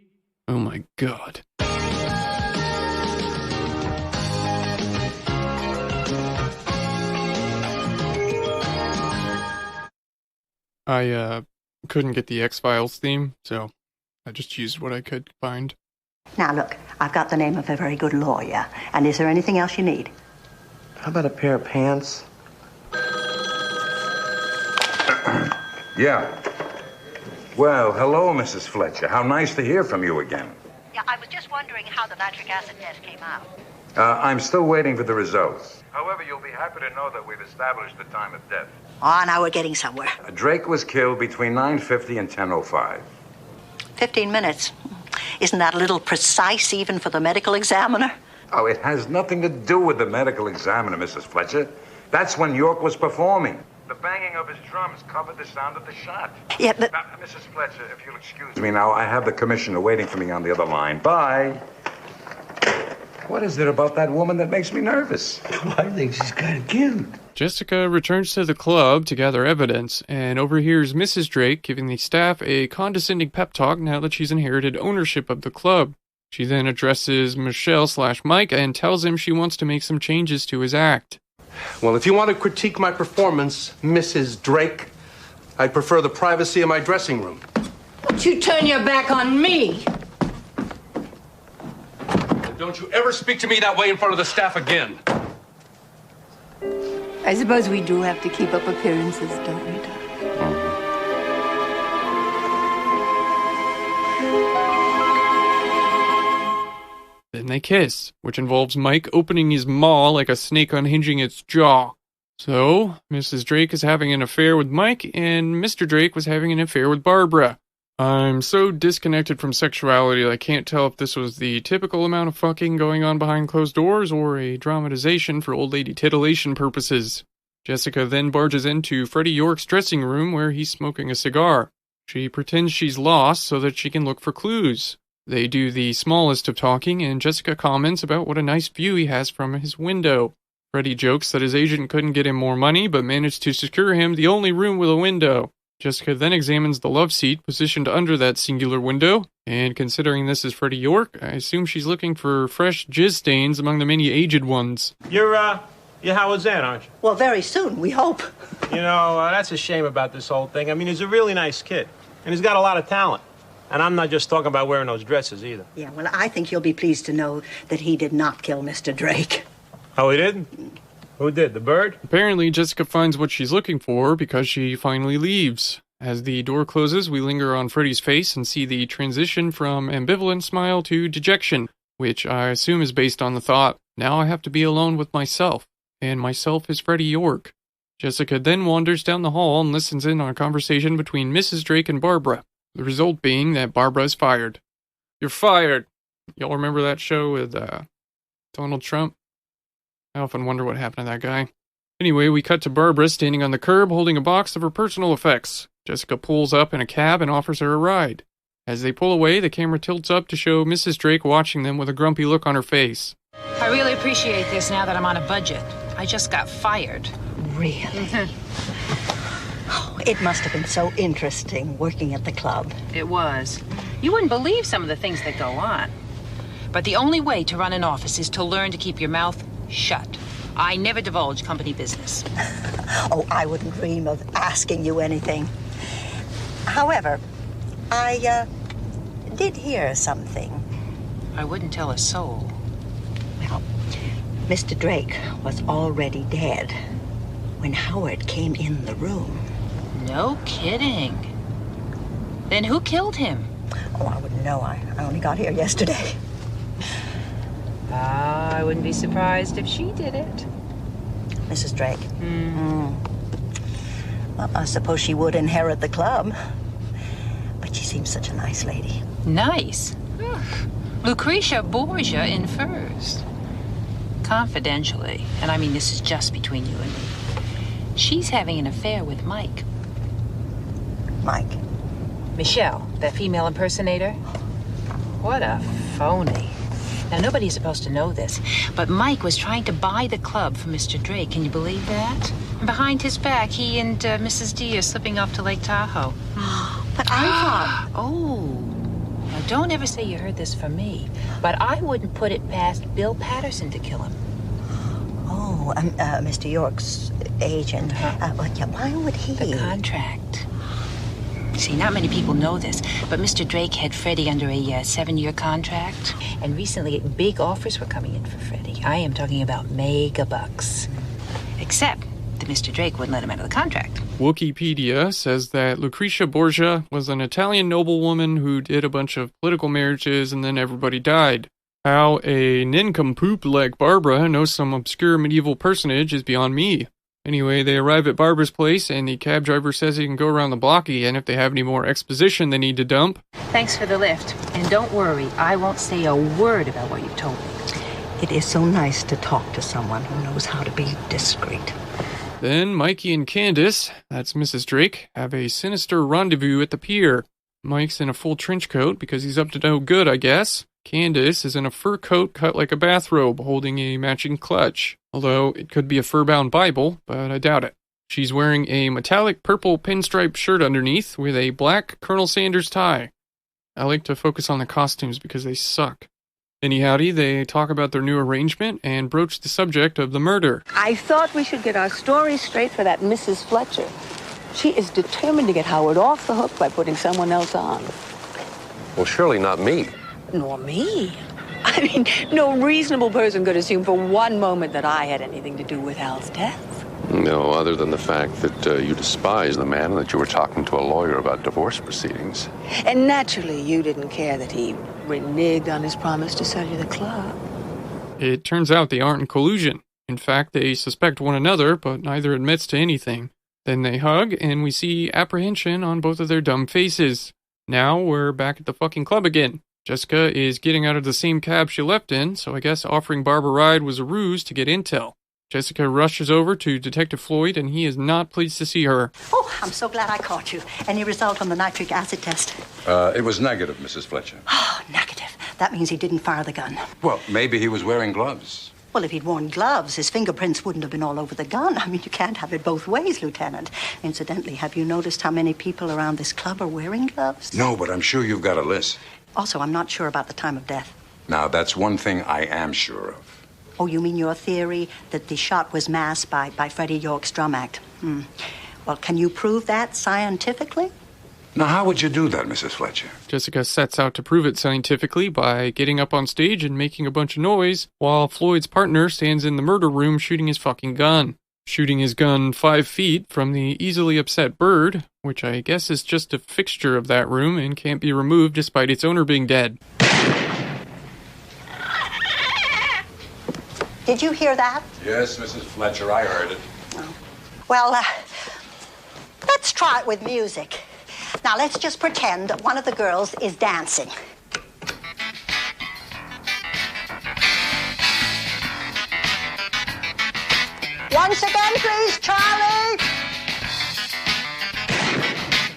Oh my god. I couldn't get the X-Files theme, so I just used what I could find. Now, look, I've got the name of a very good lawyer. And is there anything else you need? How about a pair of pants? Yeah. Well, hello, Mrs. Fletcher. How nice to hear from you again. Yeah, I was just wondering how the nitric acid test came out. I'm still waiting for the results. However, you'll be happy to know that we've established the time of death. Oh, now we're getting somewhere. Drake was killed between 9:50 and 10:05. 15 minutes. Isn't that a little precise even for the medical examiner? Oh, it has nothing to do with the medical examiner, Mrs. Fletcher. That's when York was performing. The banging of his drums covered the sound of the shot. Yeah, but... Now, Mrs. Fletcher, if you'll excuse me now, I have the commissioner waiting for me on the other line. Bye. What is it about that woman that makes me nervous? I think she's kind of cute. Jessica returns to the club to gather evidence and overhears Mrs. Drake giving the staff a condescending pep talk now that she's inherited ownership of the club. She then addresses Michelle/Mike and tells him she wants to make some changes to his act. Well, if you want to critique my performance, Mrs. Drake, I'd prefer the privacy of my dressing room. Don't you turn your back on me. Don't you ever speak to me that way in front of the staff again. I suppose we do have to keep up appearances, don't we, darling? Then they kiss, which involves Mike opening his maw like a snake unhinging its jaw. So, Mrs. Drake is having an affair with Mike, and Mr. Drake was having an affair with Barbara. I'm so disconnected from sexuality that I can't tell if this was the typical amount of fucking going on behind closed doors or a dramatization for old lady titillation purposes. Jessica then barges into Freddie York's dressing room where he's smoking a cigar. She pretends she's lost so that she can look for clues. They do the smallest of talking, and Jessica comments about what a nice view he has from his window. Freddie jokes that his agent couldn't get him more money, but managed to secure him the only room with a window. Jessica then examines the love seat positioned under that singular window, and considering this is Freddie York, I assume she's looking for fresh jizz stains among the many aged ones. You're Howard Zan, aren't you? Well, very soon, we hope. You know, that's a shame about this whole thing. I mean, he's a really nice kid, and he's got a lot of talent. And I'm not just talking about wearing those dresses either. Yeah, well, I think you'll be pleased to know that he did not kill Mr. Drake. Oh, he did? Who did, the bird? Apparently, Jessica finds what she's looking for because she finally leaves. As the door closes, we linger on Freddie's face and see the transition from ambivalent smile to dejection, which I assume is based on the thought, now I have to be alone with myself, and myself is Freddie York. Jessica then wanders down the hall and listens in on a conversation between Mrs. Drake and Barbara, the result being that Barbara is fired. You're fired! Y'all remember that show with Donald Trump? I often wonder what happened to that guy. Anyway, we cut to Barbara standing on the curb holding a box of her personal effects. Jessica pulls up in a cab and offers her a ride. As they pull away, the camera tilts up to show Mrs. Drake watching them with a grumpy look on her face. I really appreciate this now that I'm on a budget. I just got fired. Really? Oh, it must have been so interesting working at the club. It was. You wouldn't believe some of the things that go on. But the only way to run an office is to learn to keep your mouth shut. I never divulge company business. Oh, I wouldn't dream of asking you anything. However, I did hear something. I wouldn't tell a soul. Well, Mr. Drake was already dead when Howard came in the room. No kidding. Then who killed him? Oh, I wouldn't know. I only got here yesterday. I wouldn't be surprised if she did it. Mrs. Drake? Well, I suppose she would inherit the club. But she seems such a nice lady. Nice? Lucretia Borgia infers. Confidentially, and I mean this is just between you and me, she's having an affair with Mike. Mike? Michelle, that female impersonator. What a phony. Now, nobody's supposed to know this, but Mike was trying to buy the club from Mr. Drake. Can you believe that? And behind his back, he and Mrs. D are slipping off to Lake Tahoe. But I thought... Oh. Now, don't ever say you heard this from me, but I wouldn't put it past Bill Patterson to kill him. Oh, Mr. York's agent. But yeah, why would he? The contract. See, not many people know this, but Mr. Drake had Freddie under a 7-year contract. And recently, big offers were coming in for Freddie. I am talking about mega bucks. Except that Mr. Drake wouldn't let him out of the contract. Wikipedia says that Lucretia Borgia was an Italian noblewoman who did a bunch of political marriages and then everybody died. How a nincompoop like Barbara knows some obscure medieval personage is beyond me. Anyway, they arrive at Barbara's place, and the cab driver says he can go around the block again if they have any more exposition they need to dump. Thanks for the lift. And don't worry, I won't say a word about what you've told me. It is so nice to talk to someone who knows how to be discreet. Then Mikey and Candace, that's Mrs. Drake, have a sinister rendezvous at the pier. Mike's in a full trench coat because he's up to no good, I guess. Candace is in a fur coat cut like a bathrobe, holding a matching clutch. Although it could be a fur-bound Bible, but I doubt it. She's wearing a metallic purple pinstripe shirt underneath with a black Colonel Sanders tie. I like to focus on the costumes because they suck. Anyhowdy, they talk about their new arrangement and broach the subject of the murder. I thought we should get our story straight for that Mrs. Fletcher. She is determined to get Howard off the hook by putting someone else on. Well, surely not me. Nor me. I mean, no reasonable person could assume for one moment that I had anything to do with Hal's death. No, other than the fact that you despise the man and that you were talking to a lawyer about divorce proceedings. And naturally, you didn't care that he reneged on his promise to sell you the club. It turns out they aren't in collusion. In fact, they suspect one another, but neither admits to anything. Then they hug, and we see apprehension on both of their dumb faces. Now we're back at the fucking club again. Jessica is getting out of the same cab she left in, so I guess offering Barb a ride was a ruse to get intel. Jessica rushes over to Detective Floyd, and he is not pleased to see her. Oh, I'm so glad I caught you. Any result on the nitric acid test? It was negative, Mrs. Fletcher. Oh, negative. That means he didn't fire the gun. Well, maybe he was wearing gloves. Well, if he'd worn gloves, his fingerprints wouldn't have been all over the gun. I mean, you can't have it both ways, Lieutenant. Incidentally, have you noticed how many people around this club are wearing gloves? No, but I'm sure you've got a list. Also, I'm not sure about the time of death. Now, that's one thing I am sure of. Oh, you mean your theory that the shot was masked by Freddie York's drum act? Well, can you prove that scientifically? Now, how would you do that, Mrs. Fletcher? Jessica sets out to prove it scientifically by getting up on stage and making a bunch of noise, while Floyd's partner stands in the murder room shooting his fucking gun. Shooting his gun 5 feet from the easily upset bird, which I guess is just a fixture of that room and can't be removed despite its owner being dead. Did you hear that? Yes, Mrs. Fletcher, I heard it. Well, let's try it with music. Now, let's just pretend that one of the girls is dancing. Once again, please, Charlie!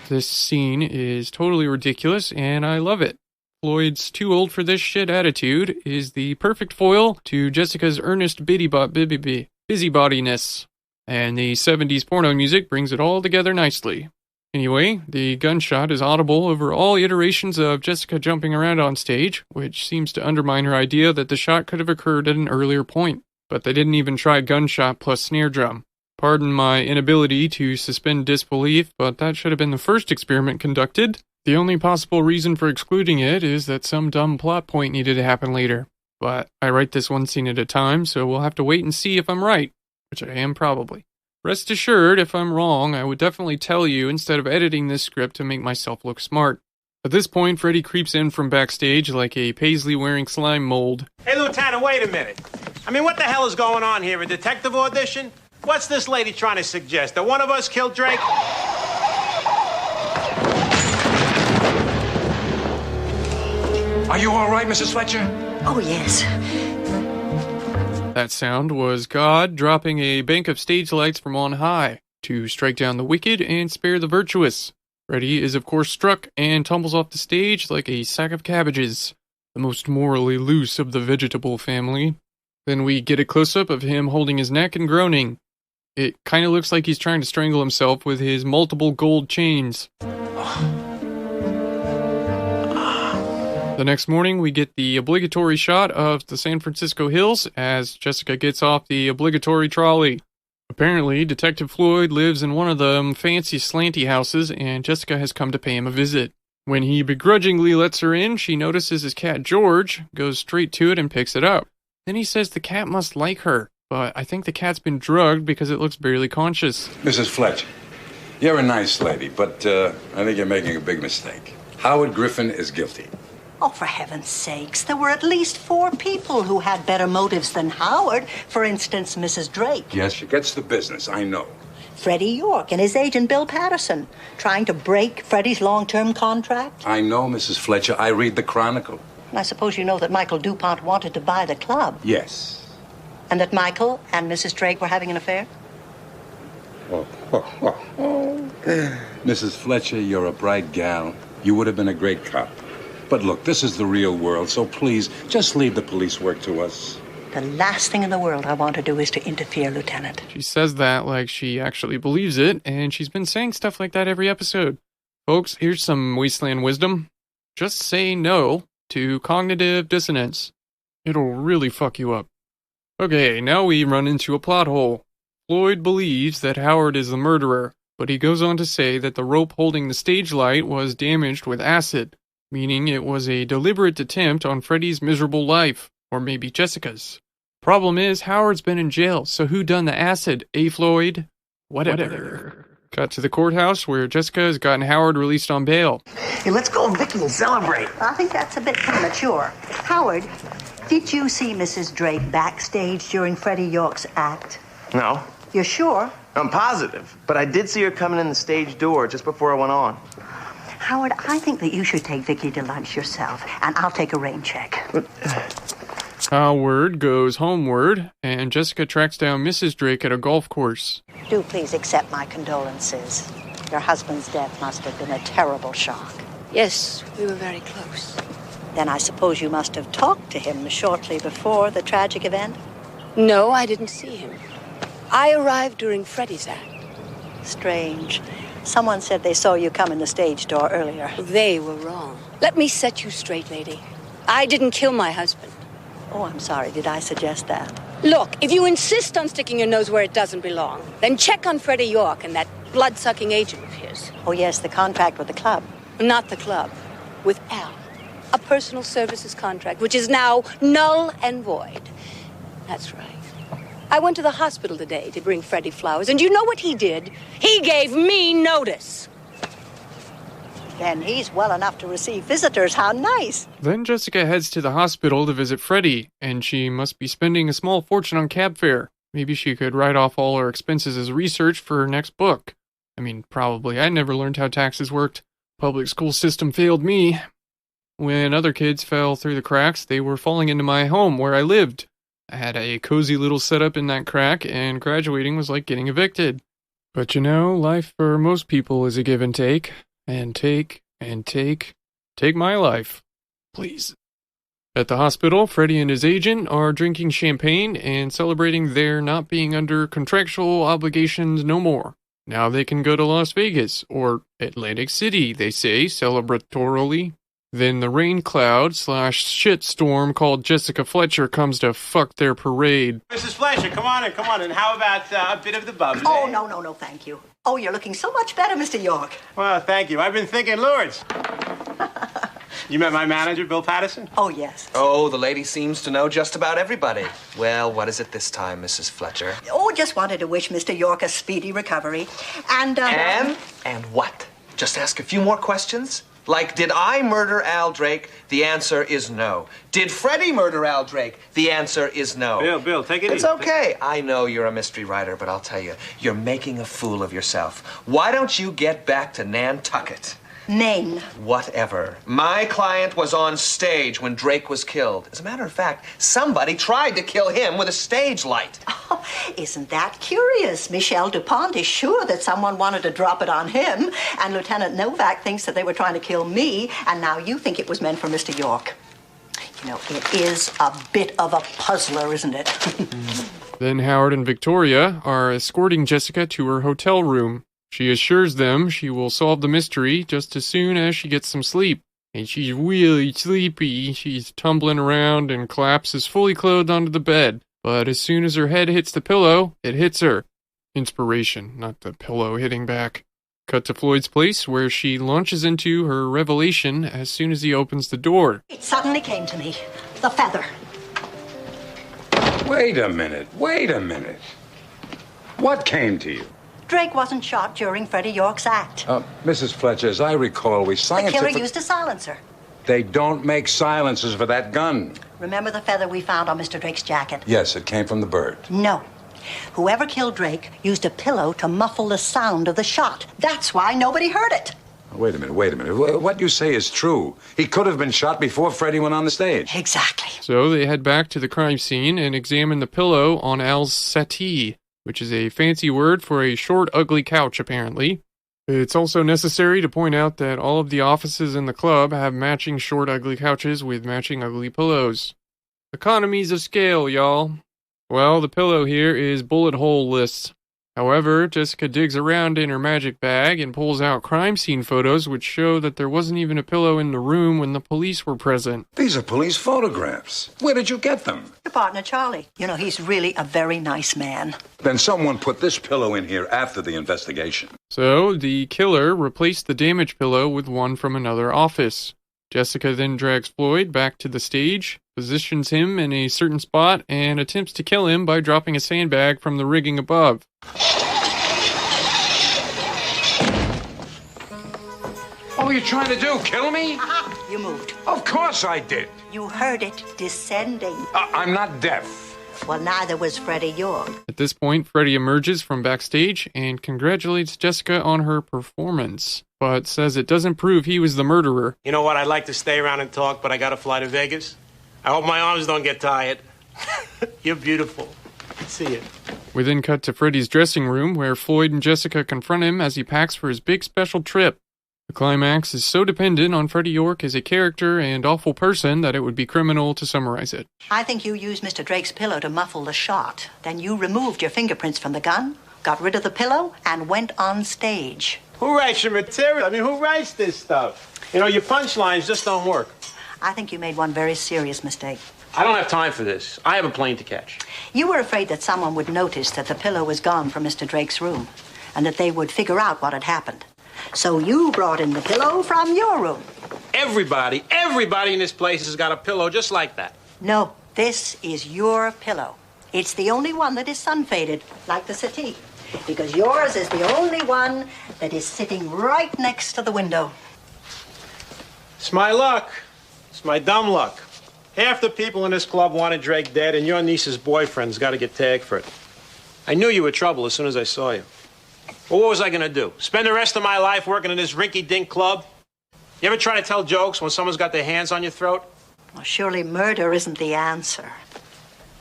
This scene is totally ridiculous, and I love it. Floyd's too old for this shit attitude is the perfect foil to Jessica's earnest busybodiness, and the 70s porno music brings it all together nicely. Anyway, the gunshot is audible over all iterations of Jessica jumping around on stage, which seems to undermine her idea that the shot could have occurred at an earlier point. But they didn't even try gunshot plus snare drum. Pardon my inability to suspend disbelief, but that should have been the first experiment conducted. The only possible reason for excluding it is that some dumb plot point needed to happen later. But I write this one scene at a time, so we'll have to wait and see if I'm right, which I am probably. Rest assured, if I'm wrong, I would definitely tell you instead of editing this script to make myself look smart. At this point, Freddy creeps in from backstage like a paisley-wearing slime mold. Hey, Lieutenant, wait a minute. I mean, what the hell is going on here? A detective audition? What's this lady trying to suggest? That one of us killed Drake? Are you all right, Mrs. Fletcher? Oh, yes. That sound was God dropping a bank of stage lights from on high to strike down the wicked and spare the virtuous. Freddy is of course struck and tumbles off the stage like a sack of cabbages, the most morally loose of the vegetable family. Then we get a close-up of him holding his neck and groaning. It kind of looks like he's trying to strangle himself with his multiple gold chains. The next morning, we get the obligatory shot of the San Francisco hills as Jessica gets off the obligatory trolley. Apparently, Detective Floyd lives in one of them fancy slanty houses, and Jessica has come to pay him a visit. When he begrudgingly lets her in, she notices his cat George, goes straight to it and picks it up. Then he says the cat must like her, but I think the cat's been drugged because it looks barely conscious. Mrs. Fletcher, you're a nice lady, but I think you're making a big mistake. Howard Griffin is guilty. Oh, for heaven's sakes, there were at least 4 people who had better motives than Howard. For instance, Mrs. Drake. Yes, she gets the business, I know. Freddie York and his agent Bill Patterson, trying to break Freddie's long-term contract. I know, Mrs. Fletcher. I read the Chronicle. And I suppose you know that Michael DuPont wanted to buy the club. Yes. And that Michael and Mrs. Drake were having an affair? Mrs. Fletcher, you're a bright gal. You would have been a great cop. But look, this is the real world, so please, just leave the police work to us. The last thing in the world I want to do is to interfere, Lieutenant. She says that like she actually believes it, and she's been saying stuff like that every episode. Folks, here's some wasteland wisdom. Just say no to cognitive dissonance. It'll really fuck you up. Okay, now we run into a plot hole. Floyd believes that Howard is the murderer, but he goes on to say that the rope holding the stage light was damaged with acid, meaning it was a deliberate attempt on Freddy's miserable life, or maybe Jessica's. Problem is, Howard's been in jail, so who done the acid, Floyd? Whatever. Cut to the courthouse where Jessica has gotten Howard released on bail. Hey, let's go, Vicky, and celebrate. I think that's a bit premature. Howard, did you see Mrs. Drake backstage during Freddie York's act? No. You're sure? I'm positive, but I did see her coming in the stage door just before I went on. Howard, I think that you should take Vicky to lunch yourself, and I'll take a rain check. Howard goes homeward, and Jessica tracks down Mrs. Drake at a golf course. Do please accept my condolences. Your husband's death must have been a terrible shock. Yes, we were very close. Then I suppose you must have talked to him shortly before the tragic event? No, I didn't see him. I arrived during Freddie's act. Strange. Someone said they saw you come in the stage door earlier. They were wrong. Let me set you straight, lady. I didn't kill my husband. Oh, I'm sorry. Did I suggest that? Look, if you insist on sticking your nose where it doesn't belong, then check on Freddie York and that blood-sucking agent of his. Oh, yes, the contract with the club. Not the club. With Al. A personal services contract, which is now null and void. That's right. I went to the hospital today to bring Freddie flowers, and you know what he did? He gave me notice. Then he's well enough to receive visitors. How nice. Then Jessica heads to the hospital to visit Freddie, and she must be spending a small fortune on cab fare. Maybe she could write off all her expenses as research for her next book. I mean, probably. I never learned how taxes worked. Public school system failed me. When other kids fell through the cracks, they were falling into my home where I lived. I had a cozy little setup in that crack, and graduating was like getting evicted. But you know, life for most people is a give and take. And take, and take. Take my life. Please. At the hospital, Freddie and his agent are drinking champagne and celebrating their not being under contractual obligations no more. Now they can go to Las Vegas, or Atlantic City, they say, celebratorily. Then the rain cloud / shitstorm called Jessica Fletcher comes to fuck their parade. Mrs. Fletcher, come on in. And how about a bit of the bubbly? Oh, no, thank you. Oh, you're looking so much better, Mr. York. Well, thank you. I've been thinking, Lourdes. You met my manager, Bill Patterson? Oh, yes. Oh, the lady seems to know just about everybody. Well, what is it this time, Mrs. Fletcher? Oh, just wanted to wish Mr. York a speedy recovery. And what? Just ask a few more questions? Like, did I murder Al Drake? The answer is no. Did Freddie murder Al Drake? The answer is no. Bill, take it easy. easy. It's okay. I know you're a mystery writer, but I'll tell you, you're making a fool of yourself. Why don't you get back to Nantucket? Name. Whatever. My client was on stage when Drake was killed. As a matter of fact, somebody tried to kill him with a stage light. Oh, isn't that curious? Michel DuPont is sure that someone wanted to drop it on him, and Lieutenant Novak thinks that they were trying to kill me, and now you think it was meant for Mr. York. You know, it is a bit of a puzzler, isn't it? Then Howard and Victoria are escorting Jessica to her hotel room. She assures them she will solve the mystery just as soon as she gets some sleep. And she's really sleepy. She's tumbling around and collapses fully clothed onto the bed. But as soon as her head hits the pillow, it hits her. Inspiration, not the pillow hitting back. Cut to Floyd's place, where she launches into her revelation as soon as he opens the door. It suddenly came to me. The feather. Wait a minute. What came to you? Drake wasn't shot during Freddie York's act. Mrs. Fletcher, as I recall, we The killer scientifically... used a silencer. They don't make silencers for that gun. Remember the feather we found on Mr. Drake's jacket? Yes, it came from the bird. No. Whoever killed Drake used a pillow to muffle the sound of the shot. That's why nobody heard it. Wait a minute. What you say is true. He could have been shot before Freddie went on the stage. Exactly. So they head back to the crime scene and examine the pillow on Al's settee, which is a fancy word for a short, ugly couch, apparently. It's also necessary to point out that all of the offices in the club have matching short, ugly couches with matching ugly pillows. Economies of scale, y'all. Well, the pillow here is bullet hole-less. However, Jessica digs around in her magic bag and pulls out crime scene photos which show that there wasn't even a pillow in the room when the police were present. These are police photographs. Where did you get them? Your partner, Charlie. You know, he's really a very nice man. Then someone put this pillow in here after the investigation. So, the killer replaced the damaged pillow with one from another office. Jessica then drags Floyd back to the stage, positions him in a certain spot, and attempts to kill him by dropping a sandbag from the rigging above. What were you trying to do, kill me? You moved. Of course I did. You heard it descending. I'm not deaf. Well, neither was Freddie York. At this point, Freddie emerges from backstage and congratulates Jessica on her performance, but says it doesn't prove he was the murderer. You know what? I'd like to stay around and talk, but I got to fly to Vegas. I hope my arms don't get tired. You're beautiful. See you. We then cut to Freddie's dressing room, where Floyd and Jessica confront him as he packs for his big special trip. The climax is so dependent on Freddie York as a character and awful person that it would be criminal to summarize it. I think you used Mr. Drake's pillow to muffle the shot. Then you removed your fingerprints from the gun, got rid of the pillow, and went on stage. Who writes your material? I mean, who writes this stuff? You know, your punchlines just don't work. I think you made one very serious mistake. I don't have time for this. I have a plane to catch. You were afraid that someone would notice that the pillow was gone from Mr. Drake's room, and that they would figure out what had happened. So you brought in the pillow from your room. Everybody in this place has got a pillow just like that. No, this is your pillow. It's the only one that is sun-faded, like the settee. Because yours is the only one that is sitting right next to the window. It's my luck. It's my dumb luck. Half the people in this club wanted Drake dead, and your niece's boyfriend's got to get tagged for it. I knew you were trouble as soon as I saw you. Well, what was I gonna do? Spend the rest of my life working in this rinky-dink club? You ever try to tell jokes when someone's got their hands on your throat? Well, surely murder isn't the answer.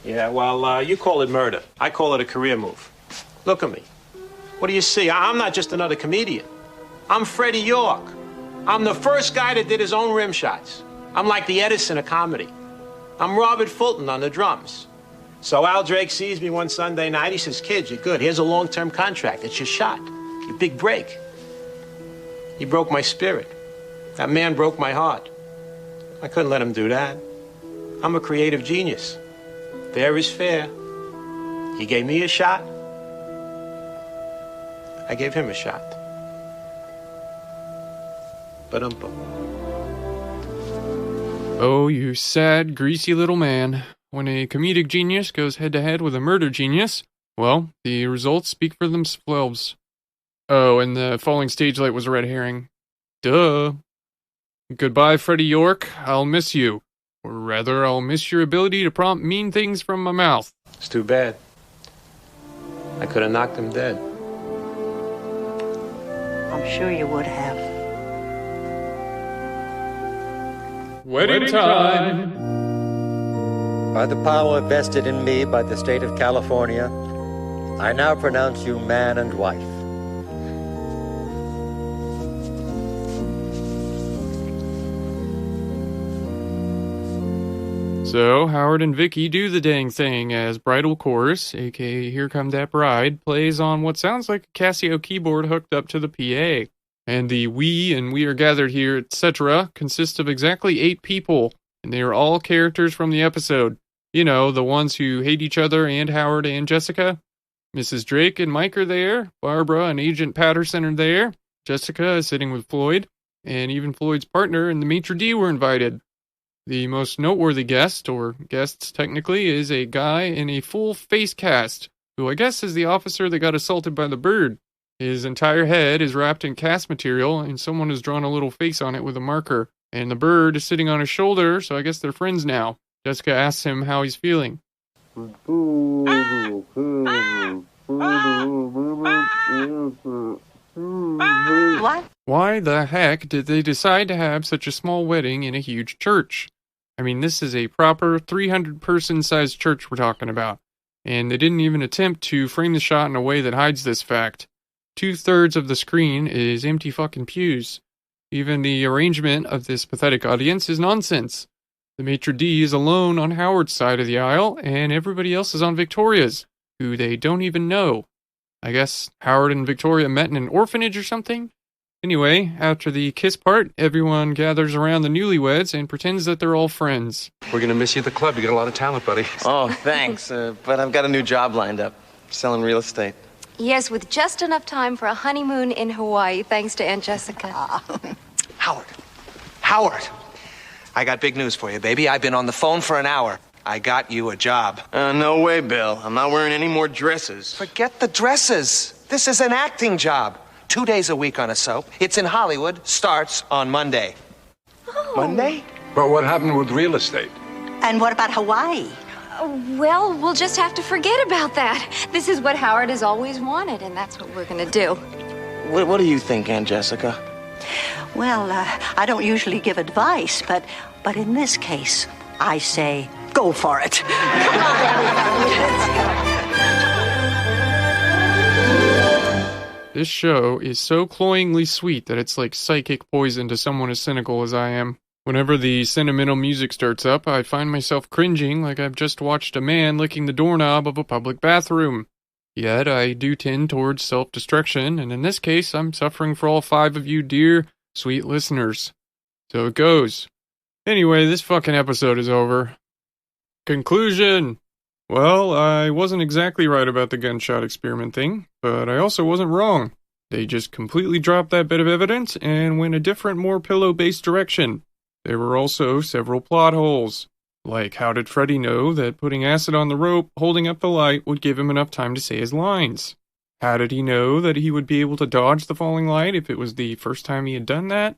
Yeah, well, you call it murder. I call it a career move. Look at me. What do you see? I'm not just another comedian. I'm Freddie York. I'm the first guy that did his own rim shots. I'm like the Edison of comedy. I'm Robert Fulton on the drums. So Al Drake sees me one Sunday night. He says, "Kid, you're good. Here's a long-term contract. It's your shot. Your big break." He broke my spirit. That man broke my heart. I couldn't let him do that. I'm a creative genius. Fair is fair. He gave me a shot. I gave him a shot. Ba-dum-bum. Oh, you sad, greasy little man. When a comedic genius goes head-to-head with a murder genius, well, the results speak for themselves. Oh, and the falling stage light was a red herring. Duh. Goodbye, Freddie York. I'll miss you. Or rather, I'll miss your ability to prompt mean things from my mouth. It's too bad. I could have knocked him dead. I'm sure you would have. Wedding time! By the power vested in me by the state of California, I now pronounce you man and wife. So, Howard and Vicky do the dang thing as bridal chorus, aka Here Come That Bride, plays on what sounds like a Casio keyboard hooked up to the PA. And the we and we are gathered here, etc. consists of exactly 8 people, and they are all characters from the episode. You know, the ones who hate each other and Howard and Jessica. Mrs. Drake and Mike are there, Barbara and Agent Patterson are there, Jessica is sitting with Floyd, and even Floyd's partner and the maitre d' were invited. The most noteworthy guest, or guests technically, is a guy in a full face cast, who I guess is the officer that got assaulted by the bird. His entire head is wrapped in cast material, and someone has drawn a little face on it with a marker. And the bird is sitting on his shoulder, so I guess they're friends now. Jessica asks him how he's feeling. What? Why the heck did they decide to have such a small wedding in a huge church? I mean, this is a proper 300-person sized church we're talking about. And they didn't even attempt to frame the shot in a way that hides this fact. 2/3 of the screen is empty fucking pews. Even the arrangement of this pathetic audience is nonsense. The maitre d' is alone on Howard's side of the aisle, and everybody else is on Victoria's, who they don't even know. I guess Howard and Victoria met in an orphanage or something? Anyway, after the kiss part, everyone gathers around the newlyweds and pretends that they're all friends. We're gonna miss you at the club. You got a lot of talent, buddy. Oh, thanks. But I've got a new job lined up. Selling real estate. Yes, with just enough time for a honeymoon in Hawaii, thanks to Aunt Jessica. Howard, I got big news for you, baby. I've been on the phone for an hour. I got you a job. No way, Bill. I'm not wearing any more dresses. Forget the dresses. This is an acting job. 2 days a week on a soap. It's in Hollywood. Starts on Monday. Oh. Monday? But what happened with real estate? And what about Hawaii? Well, we'll just have to forget about that. This is what Howard has always wanted, and that's what we're going to do. What do you think, Aunt Jessica? Well, I don't usually give advice, but in this case, I say go for it. This show is so cloyingly sweet that it's like psychic poison to someone as cynical as I am. Whenever the sentimental music starts up, I find myself cringing like I've just watched a man licking the doorknob of a public bathroom. Yet I do tend towards self-destruction, and in this case, I'm suffering for all 5 of you dear, sweet listeners. So it goes. Anyway, this fucking episode is over. Conclusion! Well, I wasn't exactly right about the gunshot experiment thing, but I also wasn't wrong. They just completely dropped that bit of evidence and went a different, more pillow-based direction. There were also several plot holes. Like, how did Freddy know that putting acid on the rope holding up the light would give him enough time to say his lines? How did he know that he would be able to dodge the falling light if it was the first time he had done that?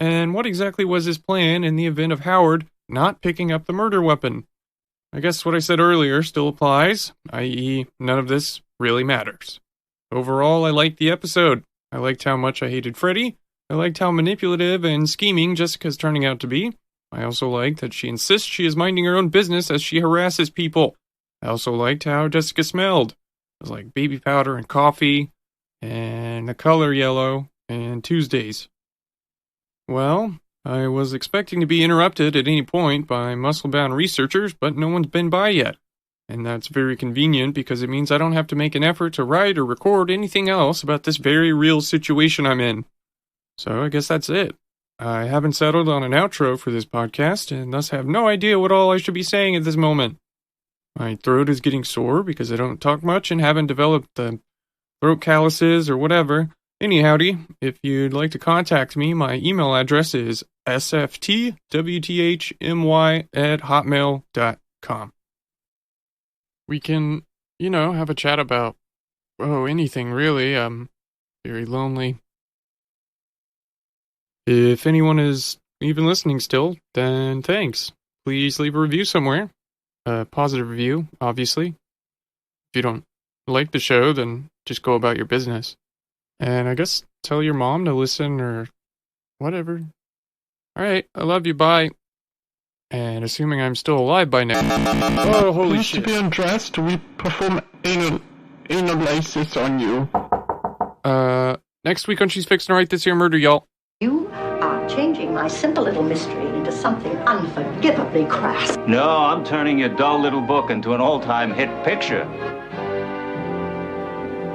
And what exactly was his plan in the event of Howard not picking up the murder weapon? I guess what I said earlier still applies, i.e., none of this really matters. Overall, I liked the episode. I liked how much I hated Freddie. I liked how manipulative and scheming Jessica's turning out to be. I also liked that she insists she is minding her own business as she harasses people. I also liked how Jessica smelled. It was like baby powder and coffee, and the color yellow, and Tuesdays. Well, I was expecting to be interrupted at any point by muscle-bound researchers, but no one's been by yet. And that's very convenient because it means I don't have to make an effort to write or record anything else about this very real situation I'm in. So I guess that's it. I haven't settled on an outro for this podcast, and thus have no idea what all I should be saying at this moment. My throat is getting sore because I don't talk much and haven't developed the throat calluses or whatever. Anyhowdy, if you'd like to contact me, my email address is SFTWTHMY@hotmail.com. We can, have a chat about, anything really. I'm very lonely. If anyone is even listening still, then thanks. Please leave a review somewhere. A positive review, obviously. If you don't like the show, then just go about your business. And I guess tell your mom to listen or whatever. Alright, I love you, bye. And assuming I'm still alive by now. Oh, holy shit. To be undressed, we perform analysis on you. Next week on She's Fixin' to Write This Here Murder, y'all. You are changing my simple little mystery into something unforgivably crass. No, I'm turning your dull little book into an all-time hit picture.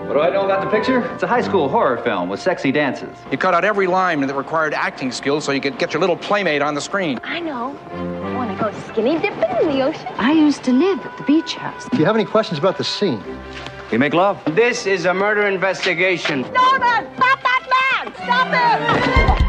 What do I know about the picture? It's a high school horror film with sexy dances. You cut out every line that required acting skills so you could get your little playmate on the screen. I know. I want to go skinny dipping in the ocean. I used to live at the beach house. If you have any questions about the scene, we make love. This is a murder investigation. Norman, stop that man! Stop him!